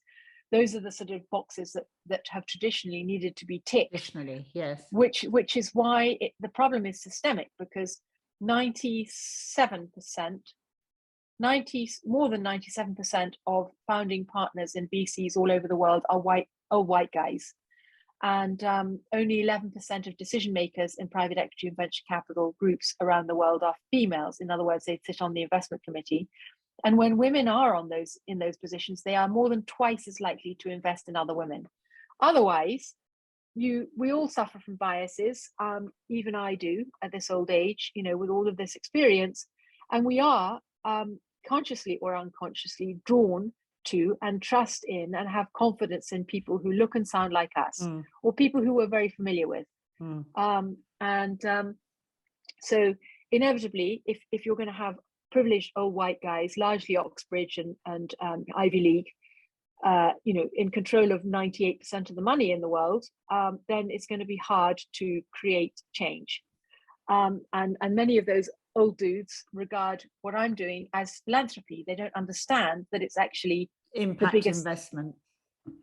Those are the sort of boxes that have traditionally needed to be ticked. Traditionally, yes. Which is why the problem is systemic, because more than 97% of founding partners in VCs all over the world are white guys, and only 11% of decision makers in private equity and venture capital groups around the world are females. In other words, they sit on the investment committee. And when women are in those positions, they are more than twice as likely to invest in other women. Otherwise, we all suffer from biases. Even I do at this old age, with all of this experience, and we are consciously or unconsciously drawn to and trust in and have confidence in people who look and sound like us, or people who we're very familiar with. So inevitably, if you're going to have privileged old white guys, largely Oxbridge and Ivy League, in control of 98% of the money in the world, then it's going to be hard to create change. And many of those old dudes regard what I'm doing as philanthropy. They don't understand that it's actually impact the biggest investment.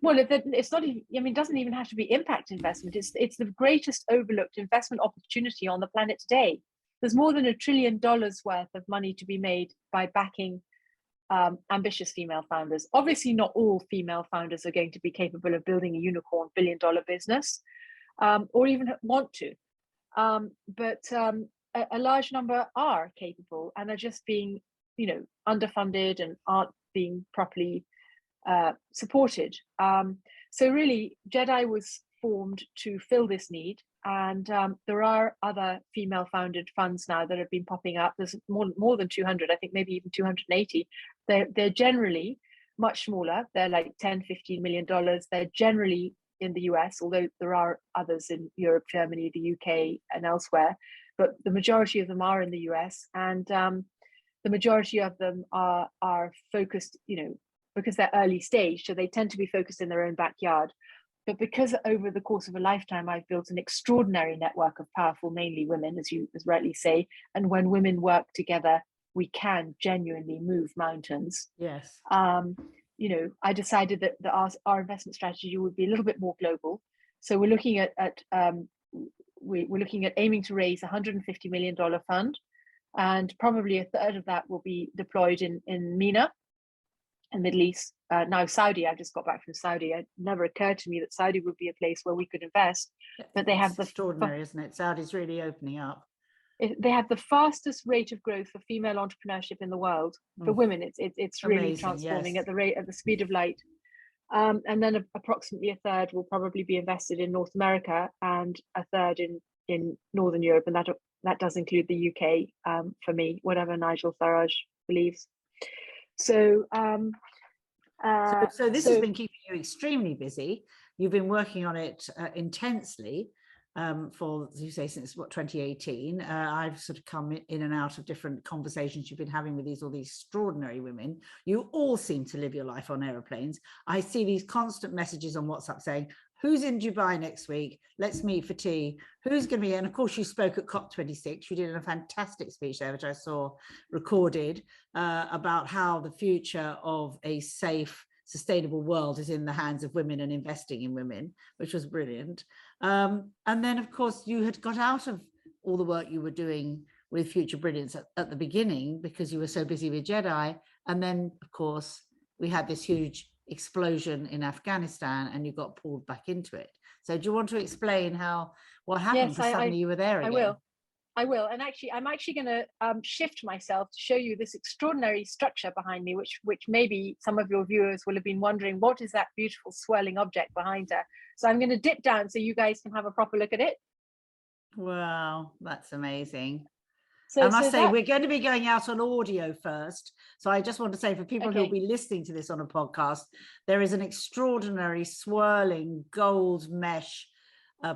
Well, it's not even, I mean, it doesn't even have to be impact investment. It's the greatest overlooked investment opportunity on the planet today. There's more than $1 trillion worth of money to be made by backing ambitious female founders. Obviously, not all female founders are going to be capable of building a unicorn billion-dollar business, or even want to. But a large number are capable and are just being, underfunded and aren't being properly supported. So really, GEDI was formed to fill this need, and there are other female-founded funds now that have been popping up. There's more than 200, I think maybe even 280. They're generally much smaller. They're like $10-15 million. They're generally in the US, although there are others in Europe, Germany, the UK, and elsewhere. But the majority of them are in the US, and the majority of them are focused, because they're early stage, so they tend to be focused in their own backyard. But because over the course of a lifetime, I've built an extraordinary network of powerful, mainly women, as you rightly say, and when women work together, we can genuinely move mountains. Yes. I decided that our investment strategy would be a little bit more global. So we're looking at we're looking at aiming to raise a $150 million fund, and probably a third of that will be deployed in MENA, in Middle East. Now Saudi, I just got back from Saudi. It never occurred to me that Saudi would be a place where we could invest, but they have extraordinary, isn't it? Saudi's really opening up. They have the fastest rate of growth for female entrepreneurship in the world. For women, it's really amazing, transforming, yes, at the speed of light. And then approximately a third will probably be invested in North America, and a third in Northern Europe, and that does include the UK, for me, whatever Nigel Farage believes. So this has been keeping you extremely busy. You've been working on it intensely for, as you say, since 2018. I've sort of come in and out of different conversations you've been having with all these extraordinary women. You all seem to live your life on aeroplanes. I see these constant messages on WhatsApp saying, who's in Dubai next week? Let's meet for tea. Who's going to be? And of course, you spoke at COP26. You did a fantastic speech there, which I saw recorded, about how the future of a safe, sustainable world is in the hands of women and investing in women, which was brilliant. And then, of course, you had got out of all the work you were doing with Future Brilliance at the beginning because you were so busy with GEDI. And then, of course, we had this huge explosion in Afghanistan and you got pulled back into it. So do you want to explain what happened? Yes, because suddenly you were there again. I will. And actually, I'm actually going to shift myself to show you this extraordinary structure behind me, which maybe some of your viewers will have been wondering, what is that beautiful swirling object behind her? So I'm going to dip down so you guys can have a proper look at it. Wow, that's amazing. So, I must say, we're going to be going out on audio first. So I just want to say, for people who will be listening to this on a podcast, there is an extraordinary swirling gold mesh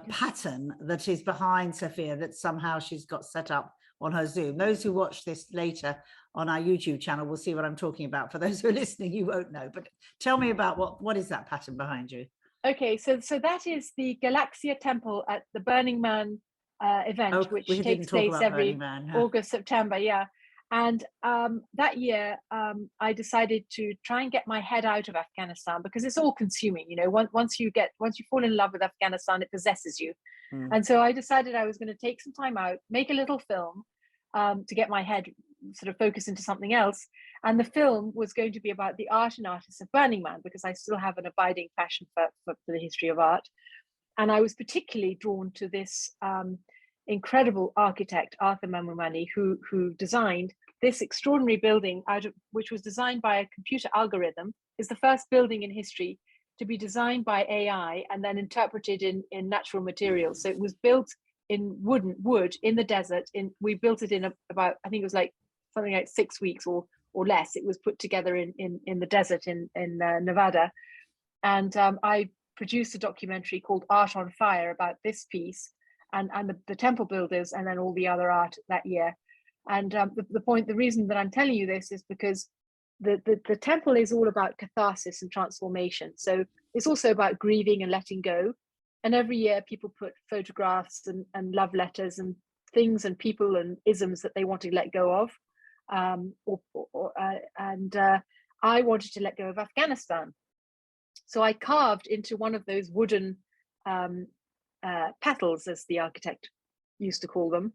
pattern that is behind Sophia that somehow she's got set up on her Zoom. Those who watch this later on our YouTube channel will see what I'm talking about. For those who are listening, you won't know. But tell me about what is that pattern behind you? Okay, so that is the Galaxia Temple at the Burning Man event, which takes place every August, September, yeah. And that year, I decided to try and get my head out of Afghanistan because it's all consuming. Once you fall in love with Afghanistan, it possesses you. And so I decided I was going to take some time out, make a little film to get my head sort of focused into something else. And the film was going to be about the art and artists of Burning Man, because I still have an abiding passion for the history of art. And I was particularly drawn to this incredible architect, Arthur Mamumani, who designed this extraordinary building which was designed by a computer algorithm. Is the first building in history to be designed by AI and then interpreted in natural materials. So it was built in wood in the desert. We built it in about, I think it was like something like 6 weeks or or less. It was put together in the desert in Nevada. And I produced a documentary called Art on Fire about this piece and the temple builders, and then all the other art that year. And the reason that I'm telling you this is because the temple is all about catharsis and transformation. So it's also about grieving and letting go. And every year people put photographs and love letters and things and people and isms that they want to let go of. And I wanted to let go of Afghanistan. So I carved into one of those wooden petals, as the architect used to call them,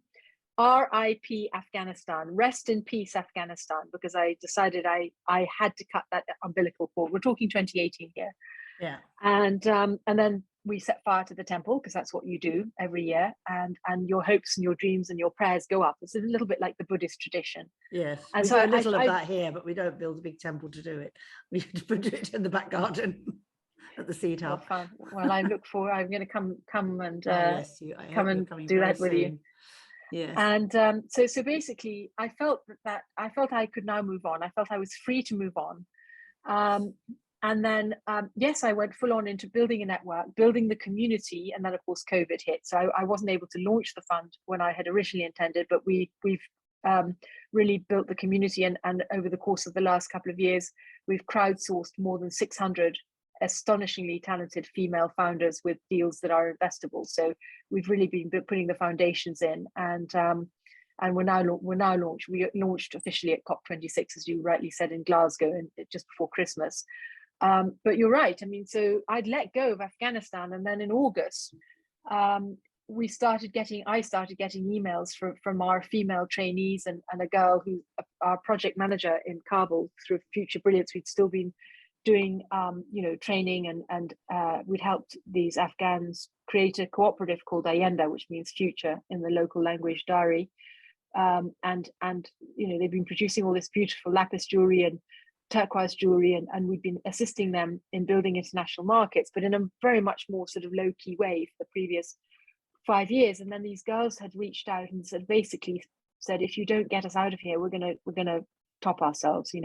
R.I.P. Afghanistan, rest in peace Afghanistan, because I decided I had to cut that umbilical cord. We're talking 2018 here. Yeah. And then we set fire to the temple, because that's what you do every year, and your hopes and your dreams and your prayers go up. It's a little bit like the Buddhist tradition. Yes, and we so do a little of that here, but we don't build a big temple to do it. We put it in the back garden at the seed hub. Well, I'm going to come and yes, come and do that with you. Yes. And so basically, I felt that I could now move on. I felt I was free to move on. And then, yes, I went full on into building a network, building the community. And then, of course, COVID hit. So I wasn't able to launch the fund when I had originally intended, but we've really built the community. And over the course of the last couple of years, we've crowdsourced more than 600 astonishingly talented female founders with deals that are investable. So we've really been putting the foundations in, and we're now launched. We launched officially at COP26, as you rightly said, in Glasgow, and just before Christmas. But you're right. I mean, so I'd let go of Afghanistan, and then in August, I started getting emails from our female trainees and a girl who's our project manager in Kabul through Future Brilliance. We'd still been doing training, and we'd helped these Afghans create a cooperative called Ayenda, which means future in the local language Dari. And they've been producing all this beautiful lapis jewelry and turquoise jewelry, and we've been assisting them in building international markets, but in a very much more sort of low-key way for the previous 5 years. And then these girls had reached out and basically said, if you don't get us out of here, we're gonna top ourselves,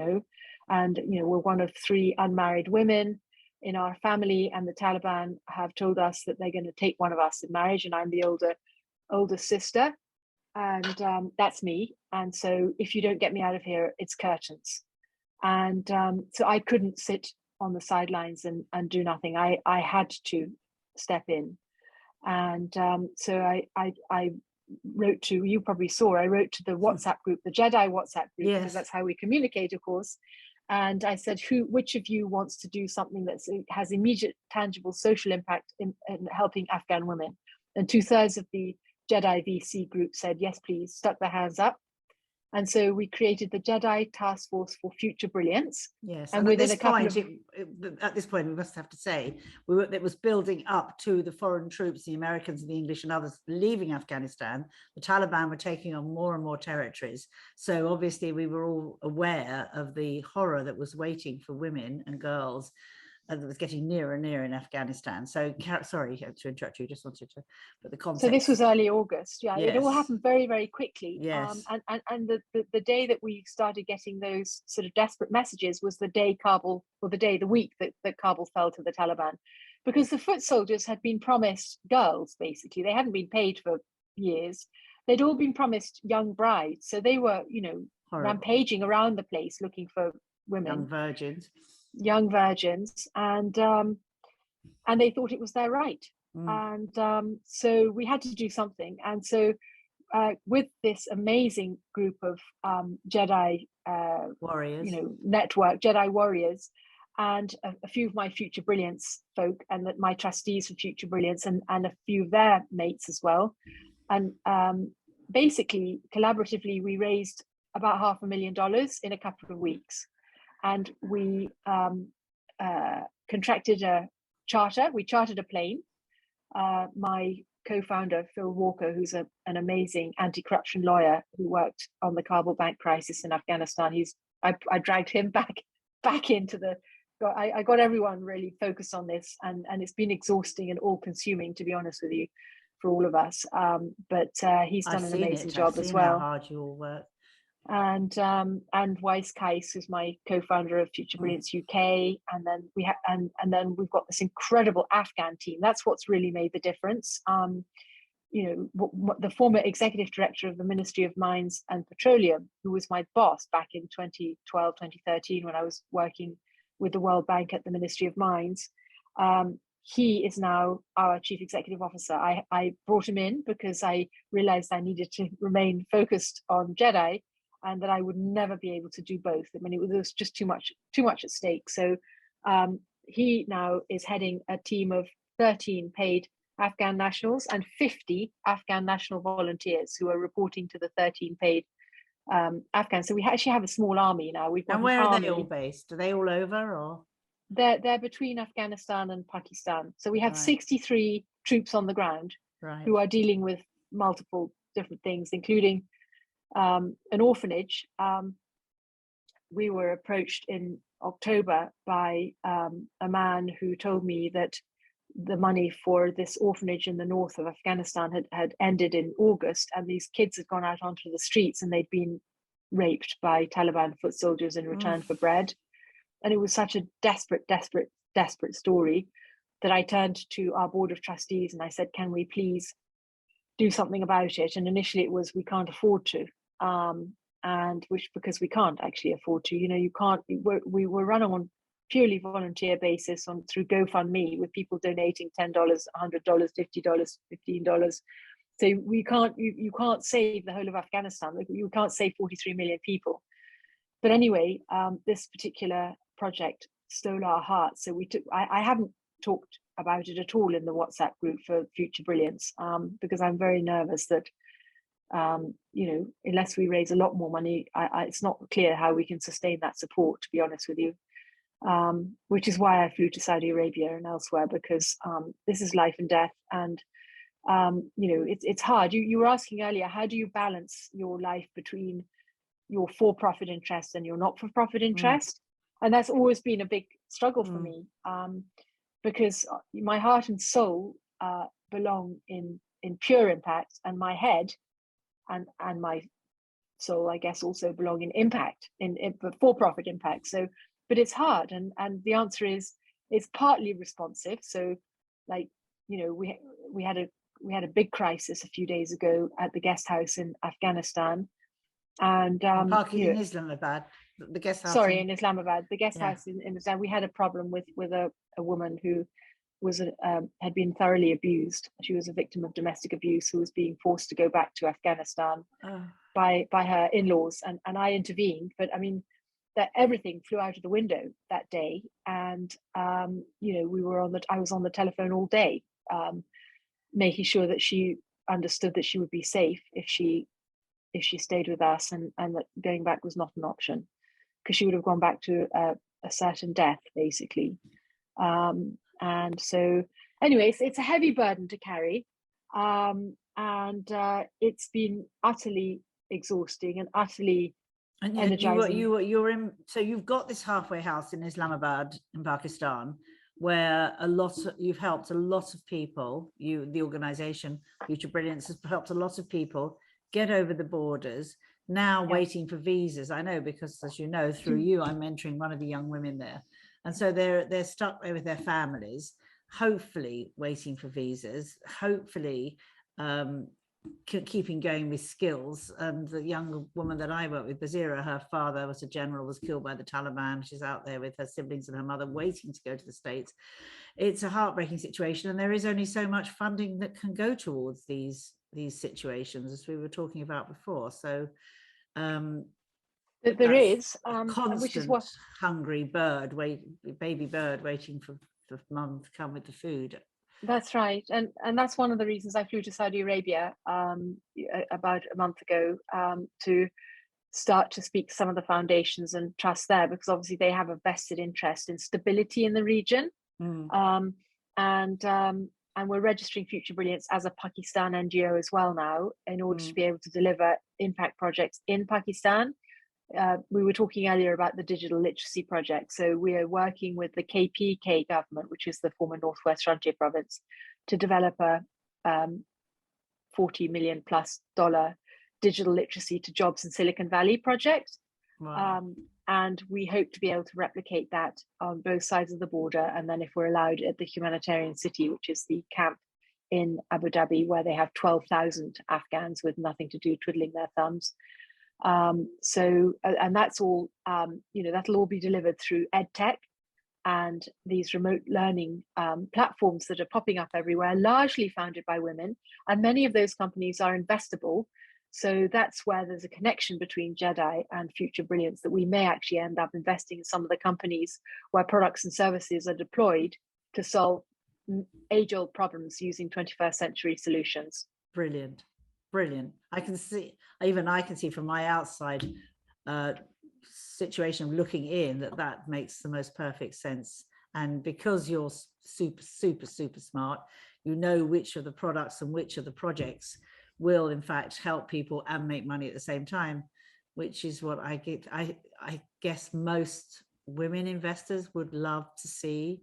and we're one of 3 unmarried women in our family, and the Taliban have told us that they're going to take one of us in marriage, and I'm the older sister, and that's me. And so if you don't get me out of here, it's curtains. And so I couldn't sit on the sidelines and do nothing. I had to step in. And so I wrote to, you probably saw, I wrote to the WhatsApp group, the GEDI WhatsApp group, yes, because that's how we communicate, of course. And I said, which of you wants to do something that has immediate, tangible social impact in helping Afghan women? And 2/3 of the GEDI VC group said, yes, please, stuck their hands up. And so we created the GEDI Task Force for Future Brilliance. Yes, and at this point, we must have to say, it was building up to the foreign troops, the Americans, the English and others leaving Afghanistan. The Taliban were taking on more and more territories. So obviously we were all aware of the horror that was waiting for women and girls that was getting nearer and nearer in Afghanistan. So sorry to interrupt you, just wanted to put the context. So this was early August. Yeah, yes. It all happened very, very quickly. Yes. And the day that we started getting those sort of desperate messages was the day the week that Kabul fell to the Taliban, because the foot soldiers had been promised girls, basically. They hadn't been paid for years. They'd all been promised young brides. So they were, rampaging around the place looking for women. Young virgins, and they thought it was their right. And so we had to do something. And so with this amazing group of GEDI warriors, network, GEDI warriors, and a few of my Future Brilliance folk, and my trustees for Future Brilliance, and a few of their mates as well. And basically, collaboratively, we raised about $500,000 in a couple of weeks. And we contracted a charter. We chartered a plane. My co-founder, Phil Walker, who's an amazing anti-corruption lawyer who worked on the Kabul bank crisis in Afghanistan. I dragged him back into the. I got everyone really focused on this, and it's been exhausting and all-consuming, to be honest with you, for all of us. But he's done an amazing job as well. How hard you all work. and Weiss Kais, who's my co-founder of Future Brilliance UK, and then and then we've got this incredible Afghan team. That's what's really made the difference. The former executive director of the Ministry of Mines and Petroleum, who was my boss back in 2012, 2013, when I was working with the World Bank at the Ministry of Mines, he is now our chief executive officer. I brought him in because I realized I needed to remain focused on GEDI, and that I would never be able to do both. I mean, there was just too much at stake. So he now is heading a team of 13 paid Afghan nationals and 50 Afghan national volunteers who are reporting to the 13 paid Afghans. So we actually have a small army now. We've got And where are they all based? Are they all over, or? They're between Afghanistan and Pakistan. So we have 63 troops on the ground who are dealing with multiple different things, including an orphanage. We were approached in October by a man who told me that the money for this orphanage in the north of Afghanistan had ended in August, and these kids had gone out onto the streets and they'd been raped by Taliban foot soldiers in return for bread. And it was such a desperate story that I turned to our board of trustees and I said, can we please do something about it? And initially it was, we can't afford to. And because we can't actually afford to, you can't, we were run on purely volunteer basis through GoFundMe, with people donating $10, $100, $50, $15. So you can't save the whole of Afghanistan. You can't save 43 million people. But anyway, this particular project stole our hearts. So I haven't talked about it at all in the WhatsApp group for Future Brilliance, because I'm very nervous that, unless we raise a lot more money, it's not clear how we can sustain that support, to be honest with you. Which is why I flew to Saudi Arabia and elsewhere, because this is life and death. And, it's hard. You were asking earlier, how do you balance your life between your for-profit interest and your not-for-profit interest? And that's always been a big struggle for me, because my heart and soul belong in pure impact, and my head and my soul, I guess, also belong in impact, in for-profit impact. So, but it's hard, and the answer is it's partly responsive. So, we had a big crisis a few days ago at the guest house in Afghanistan, and in Islamabad, the guest house. In Islamabad, the guest house in Islamabad. We had a problem with a woman who was had been thoroughly abused. She was a victim of domestic abuse who was being forced to go back to Afghanistan by her in-laws, and I intervened. But I mean, that everything flew out of the window that day, and I was on the telephone all day, making sure that she understood that she would be safe if she stayed with us, and that going back was not an option, because she would have gone back to a certain death, basically. And so anyway, it's a heavy burden to carry, and it's been utterly exhausting and utterly energizing. You're in, so you've got this halfway house in Islamabad in Pakistan, where you've helped a lot of people. The organization Future Brilliance has helped a lot of people get over the borders, now waiting for visas. I know, because as you know, through you, I'm mentoring one of the young women there. And so they're stuck there with their families, hopefully waiting for visas, hopefully keeping going with skills. And the young woman that I work with, Bazira, her father was a general, was killed by the Taliban. She's out there with her siblings and her mother waiting to go to the States. It's a heartbreaking situation, and there is only so much funding that can go towards these situations, as we were talking about before. So there is constant, which is what, hungry baby bird waiting for mum to come with the food. That's right, and that's one of the reasons I flew to Saudi Arabia about a month ago, to start to speak to some of the foundations and trusts there, because obviously they have a vested interest in stability in the region. And we're registering Future Brilliance as a Pakistan NGO as well now, in order to be able to deliver impact projects in Pakistan. We were talking earlier about the digital literacy project. So we are working with the KPK government, which is the former Northwest Frontier province, to develop a $40 million+ digital literacy to jobs in Silicon Valley project. Wow. And we hope to be able to replicate that on both sides of the border. And then if we're allowed at the Humanitarian City, which is the camp in Abu Dhabi, where they have 12,000 Afghans with nothing to do, twiddling their thumbs. And that's all, that'll all be delivered through EdTech and these remote learning platforms that are popping up everywhere, largely founded by women. And many of those companies are investable. So that's where there's a connection between GEDI and Future Brilliance, that we may actually end up investing in some of the companies where products and services are deployed to solve age-old problems using 21st century solutions. Brilliant. Brilliant. I can see from my outside situation of looking in that makes the most perfect sense. And because you're super smart, you know which of the products and which of the projects will in fact help people and make money at the same time, which is what I guess most women investors would love to see.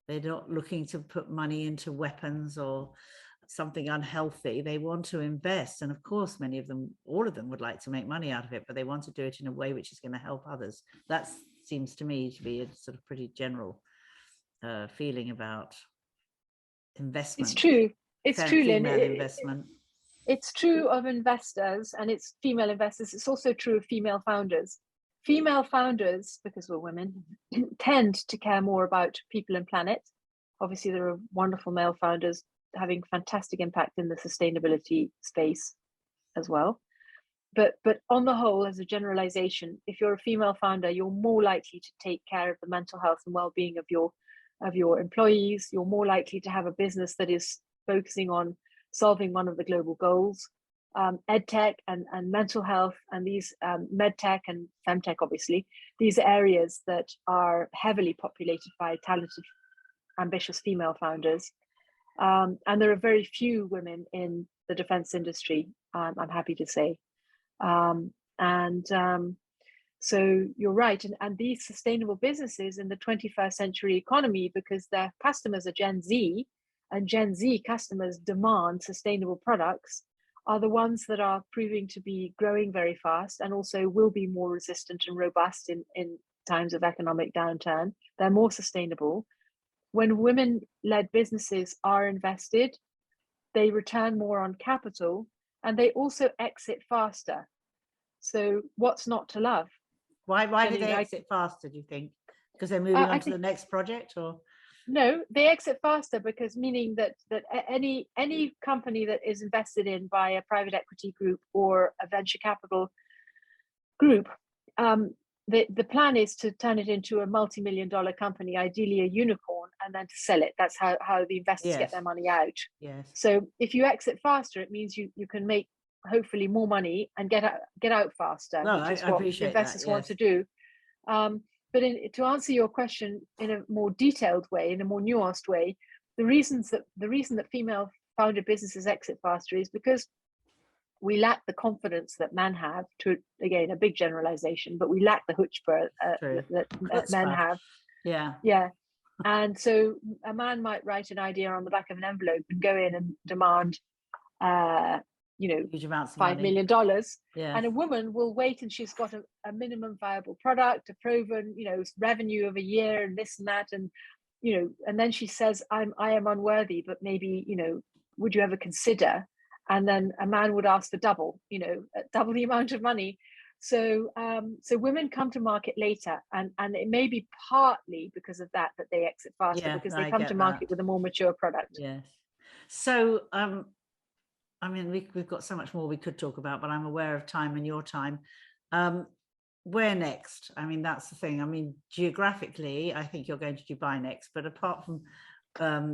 They're not looking to put money into weapons or something unhealthy. They want to invest, and of course all of them would like to make money out of it, but they want to do it in a way which is going to help others. That seems to me to be a sort of pretty general feeling about investment. It's true, Lynne. Investment. It's true of investors, and it's female investors. It's also true of female founders. Female founders, because we're women, tend to care more about people and planet. Obviously, there are wonderful male founders having fantastic impact in the sustainability space as well. But on the whole, as a generalization, if you're a female founder, you're more likely to take care of the mental health and well-being of your employees. You're more likely to have a business that is focusing on solving one of the global goals. EdTech and mental health, and these MedTech and FemTech, obviously, these are areas that are heavily populated by talented, ambitious female founders. And there are very few women in the defense industry, I'm happy to say. So you're right. And these sustainable businesses in the 21st century economy, because their customers are Gen Z, and Gen Z customers demand sustainable products, are the ones that are proving to be growing very fast and also will be more resistant and robust in times of economic downturn. They're more sustainable. When women-led businesses are invested, they return more on capital, and they also exit faster. So what's not to love? Why do they exit faster, do you think? Because they're moving on to the next project, or? No, they exit faster because meaning that any company that is invested in by a private equity group or a venture capital group, the plan is to turn it into a multi-million-dollar company, ideally a unicorn, and then to sell it. That's how the investors get their money out. Yes. So if you exit faster, it means you can make hopefully more money and get out faster, which is what investors want to do. But to answer your question in a more detailed way, in a more nuanced way, the reason that female founded businesses exit faster is because we lack the confidence that men have, to, again, a big generalization, but we lack the chutzpah that men have. Yeah. And so a man might write an idea on the back of an envelope and go in and demand huge amounts of $5 million. And a woman will wait, and she's got a minimum viable product, a proven, revenue of a year and this and that. And, and then she says, I am unworthy, but maybe, would you ever consider? And then a man would ask for double the amount of money. So women come to market later, and it may be partly because of that they exit faster, because they come to market with a more mature product. Yes. So, I mean, we've got so much more we could talk about, but I'm aware of time and your time. Where next? I mean, that's the thing. I mean, geographically, I think you're going to Dubai next, but apart from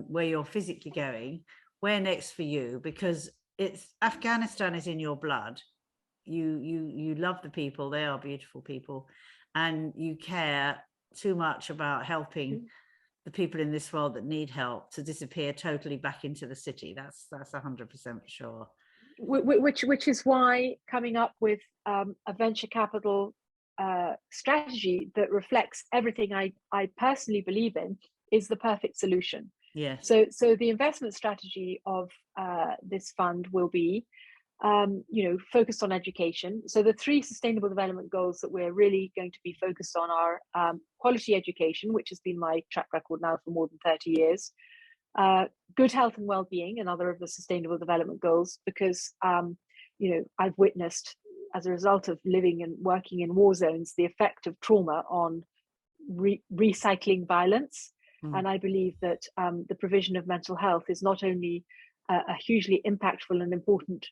where you're physically going, where next for you? Because Afghanistan is in your blood. You love the people. They are beautiful people, and you care too much about helping the people in this world that need help to disappear totally back into the city. That's 100% for sure. Which is why coming up with a venture capital strategy that reflects everything I personally believe in is the perfect solution. Yes. So the investment strategy of this fund will be focused on education. So the 3 sustainable development goals that we're really going to be focused on are quality education, which has been my track record now for more than 30 years, good health and well-being, another of the sustainable development goals, because I've witnessed, as a result of living and working in war zones, the effect of trauma on recycling violence. And I believe that the provision of mental health is not only a hugely impactful and important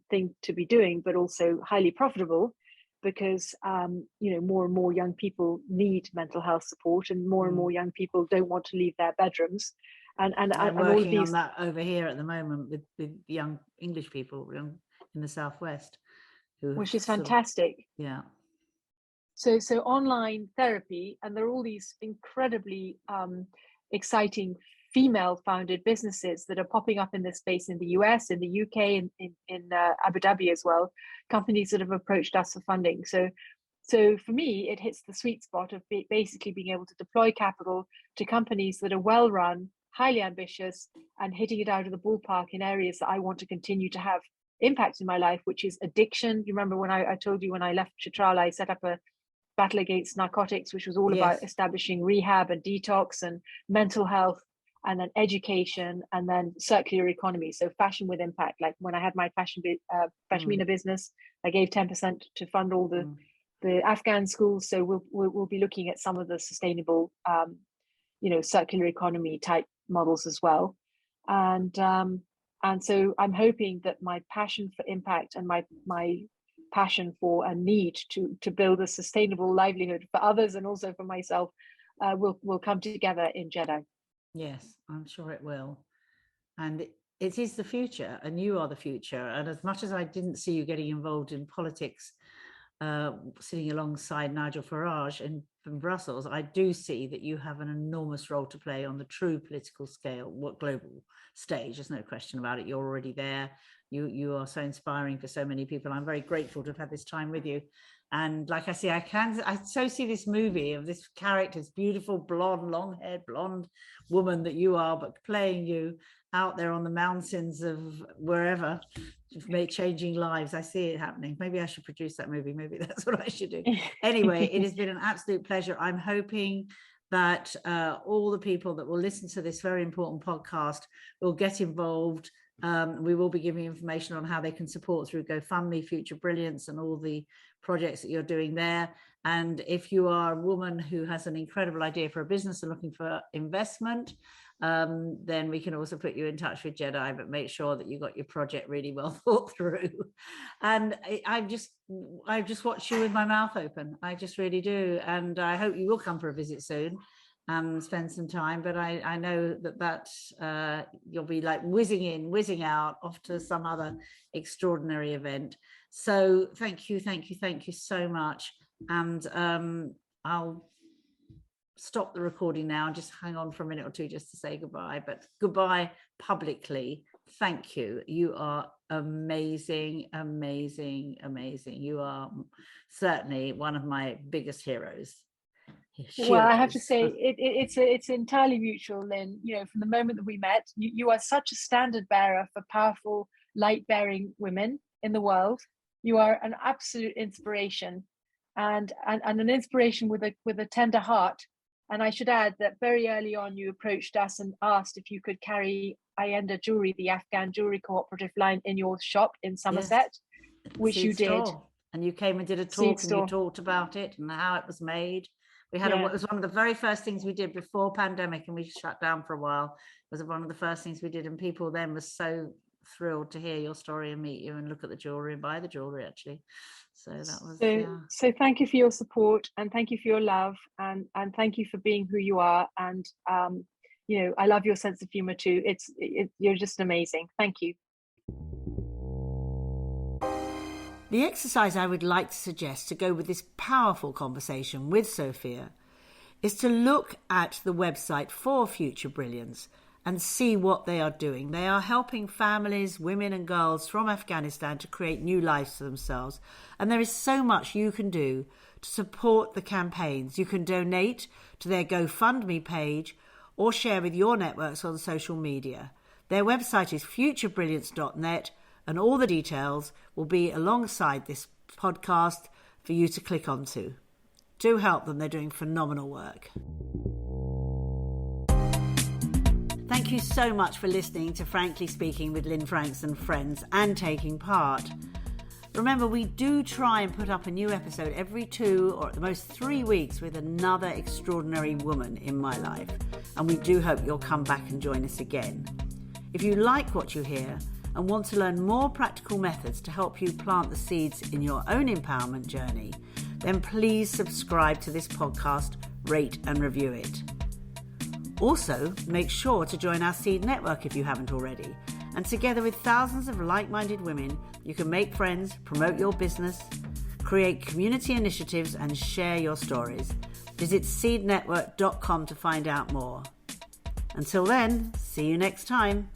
thing to be doing, but also highly profitable, because more and more young people need mental health support, and more young people don't want to leave their bedrooms. And I'm all working of these on that over here at the moment with young English people in the Southwest, which is fantastic. Yeah. So online therapy, and there are all these incredibly exciting female-founded businesses that are popping up in this space in the US, in the UK, in Abu Dhabi as well. Companies that have approached us for funding. So for me, it hits the sweet spot of basically being able to deploy capital to companies that are well-run, highly ambitious, and hitting it out of the ballpark in areas that I want to continue to have impact in my life, which is addiction. You remember when I told you when I left Chitral, I set up a battle against narcotics, which was all about establishing rehab and detox and mental health, and then education, and then circular economy. So fashion with impact. Like when I had my Pashmina business, I gave 10% to fund all the Afghan schools. So we'll be looking at some of the sustainable, circular economy type models as well. And so I'm hoping that my passion for impact and my passion for a need to build a sustainable livelihood for others and also for myself will come together in GEDI. Yes, I'm sure it will. And it is the future, and you are the future. And as much as I didn't see you getting involved in politics, sitting alongside Nigel Farage from Brussels, I do see that you have an enormous role to play on the true political scale, global stage. There's no question about it. You're already there. You are so inspiring for so many people. I'm very grateful to have had this time with you. And like I say, I so see this movie of this character, this beautiful blonde, long-haired blonde woman that you are, but playing you out there on the mountains of wherever, changing lives. I see it happening. Maybe I should produce that movie. Maybe that's what I should do. Anyway, it has been an absolute pleasure. I'm hoping that all the people that will listen to this very important podcast will get involved. We will be giving information on how they can support through GoFundMe, Future Brilliance, and all the projects that you're doing there. And if you are a woman who has an incredible idea for a business and looking for investment, then we can also put you in touch with GEDI, but make sure that you got your project really well thought through. And I just watch you with my mouth open. I just really do. And I hope you will come for a visit soon. Spend some time, but I know that you'll be like whizzing out off to some other extraordinary event. So thank you so much. And I'll stop the recording now and just hang on for a minute or two just to say goodbye, but goodbye publicly. Thank you. You are amazing. You are certainly one of my biggest heroes. Well, I have to say it's entirely mutual, Lynn. From the moment that we met, you are such a standard bearer for powerful, light-bearing women in the world. You are an absolute inspiration, and an inspiration with a tender heart. And I should add that very early on, you approached us and asked if you could carry Ayenda Jewelry, the Afghan jewelry cooperative line, in your shop in Somerset, which you did. And you came and did a talk, and you talked about it and how it was made. It was one of the very first things we did before pandemic, and we shut down for a while. It was one of the first things we did, and people then were so thrilled to hear your story and meet you and look at the jewelry and buy the jewelry, actually. So that was so thank you for your support, and thank you for your love, and thank you for being who you are. And I love your sense of humor too. You're just amazing. Thank you. The exercise I would like to suggest to go with this powerful conversation with Sophia is to look at the website for Future Brilliance and see what they are doing. They are helping families, women and girls from Afghanistan to create new lives for themselves. And there is so much you can do to support the campaigns. You can donate to their GoFundMe page or share with your networks on social media. Their website is futurebrilliance.net. and all the details will be alongside this podcast for you to click onto. Do help them, they're doing phenomenal work. Thank you so much for listening to Frankly Speaking with Lynne Franks and friends and taking part. Remember, we do try and put up a new episode every 2 or at the most 3 weeks with another extraordinary woman in my life. And we do hope you'll come back and join us again. If you like what you hear and want to learn more practical methods to help you plant the seeds in your own empowerment journey, then please subscribe to this podcast, rate and review it. Also, make sure to join our Seed Network if you haven't already. And together with thousands of like-minded women, you can make friends, promote your business, create community initiatives and share your stories. Visit seednetwork.com to find out more. Until then, see you next time.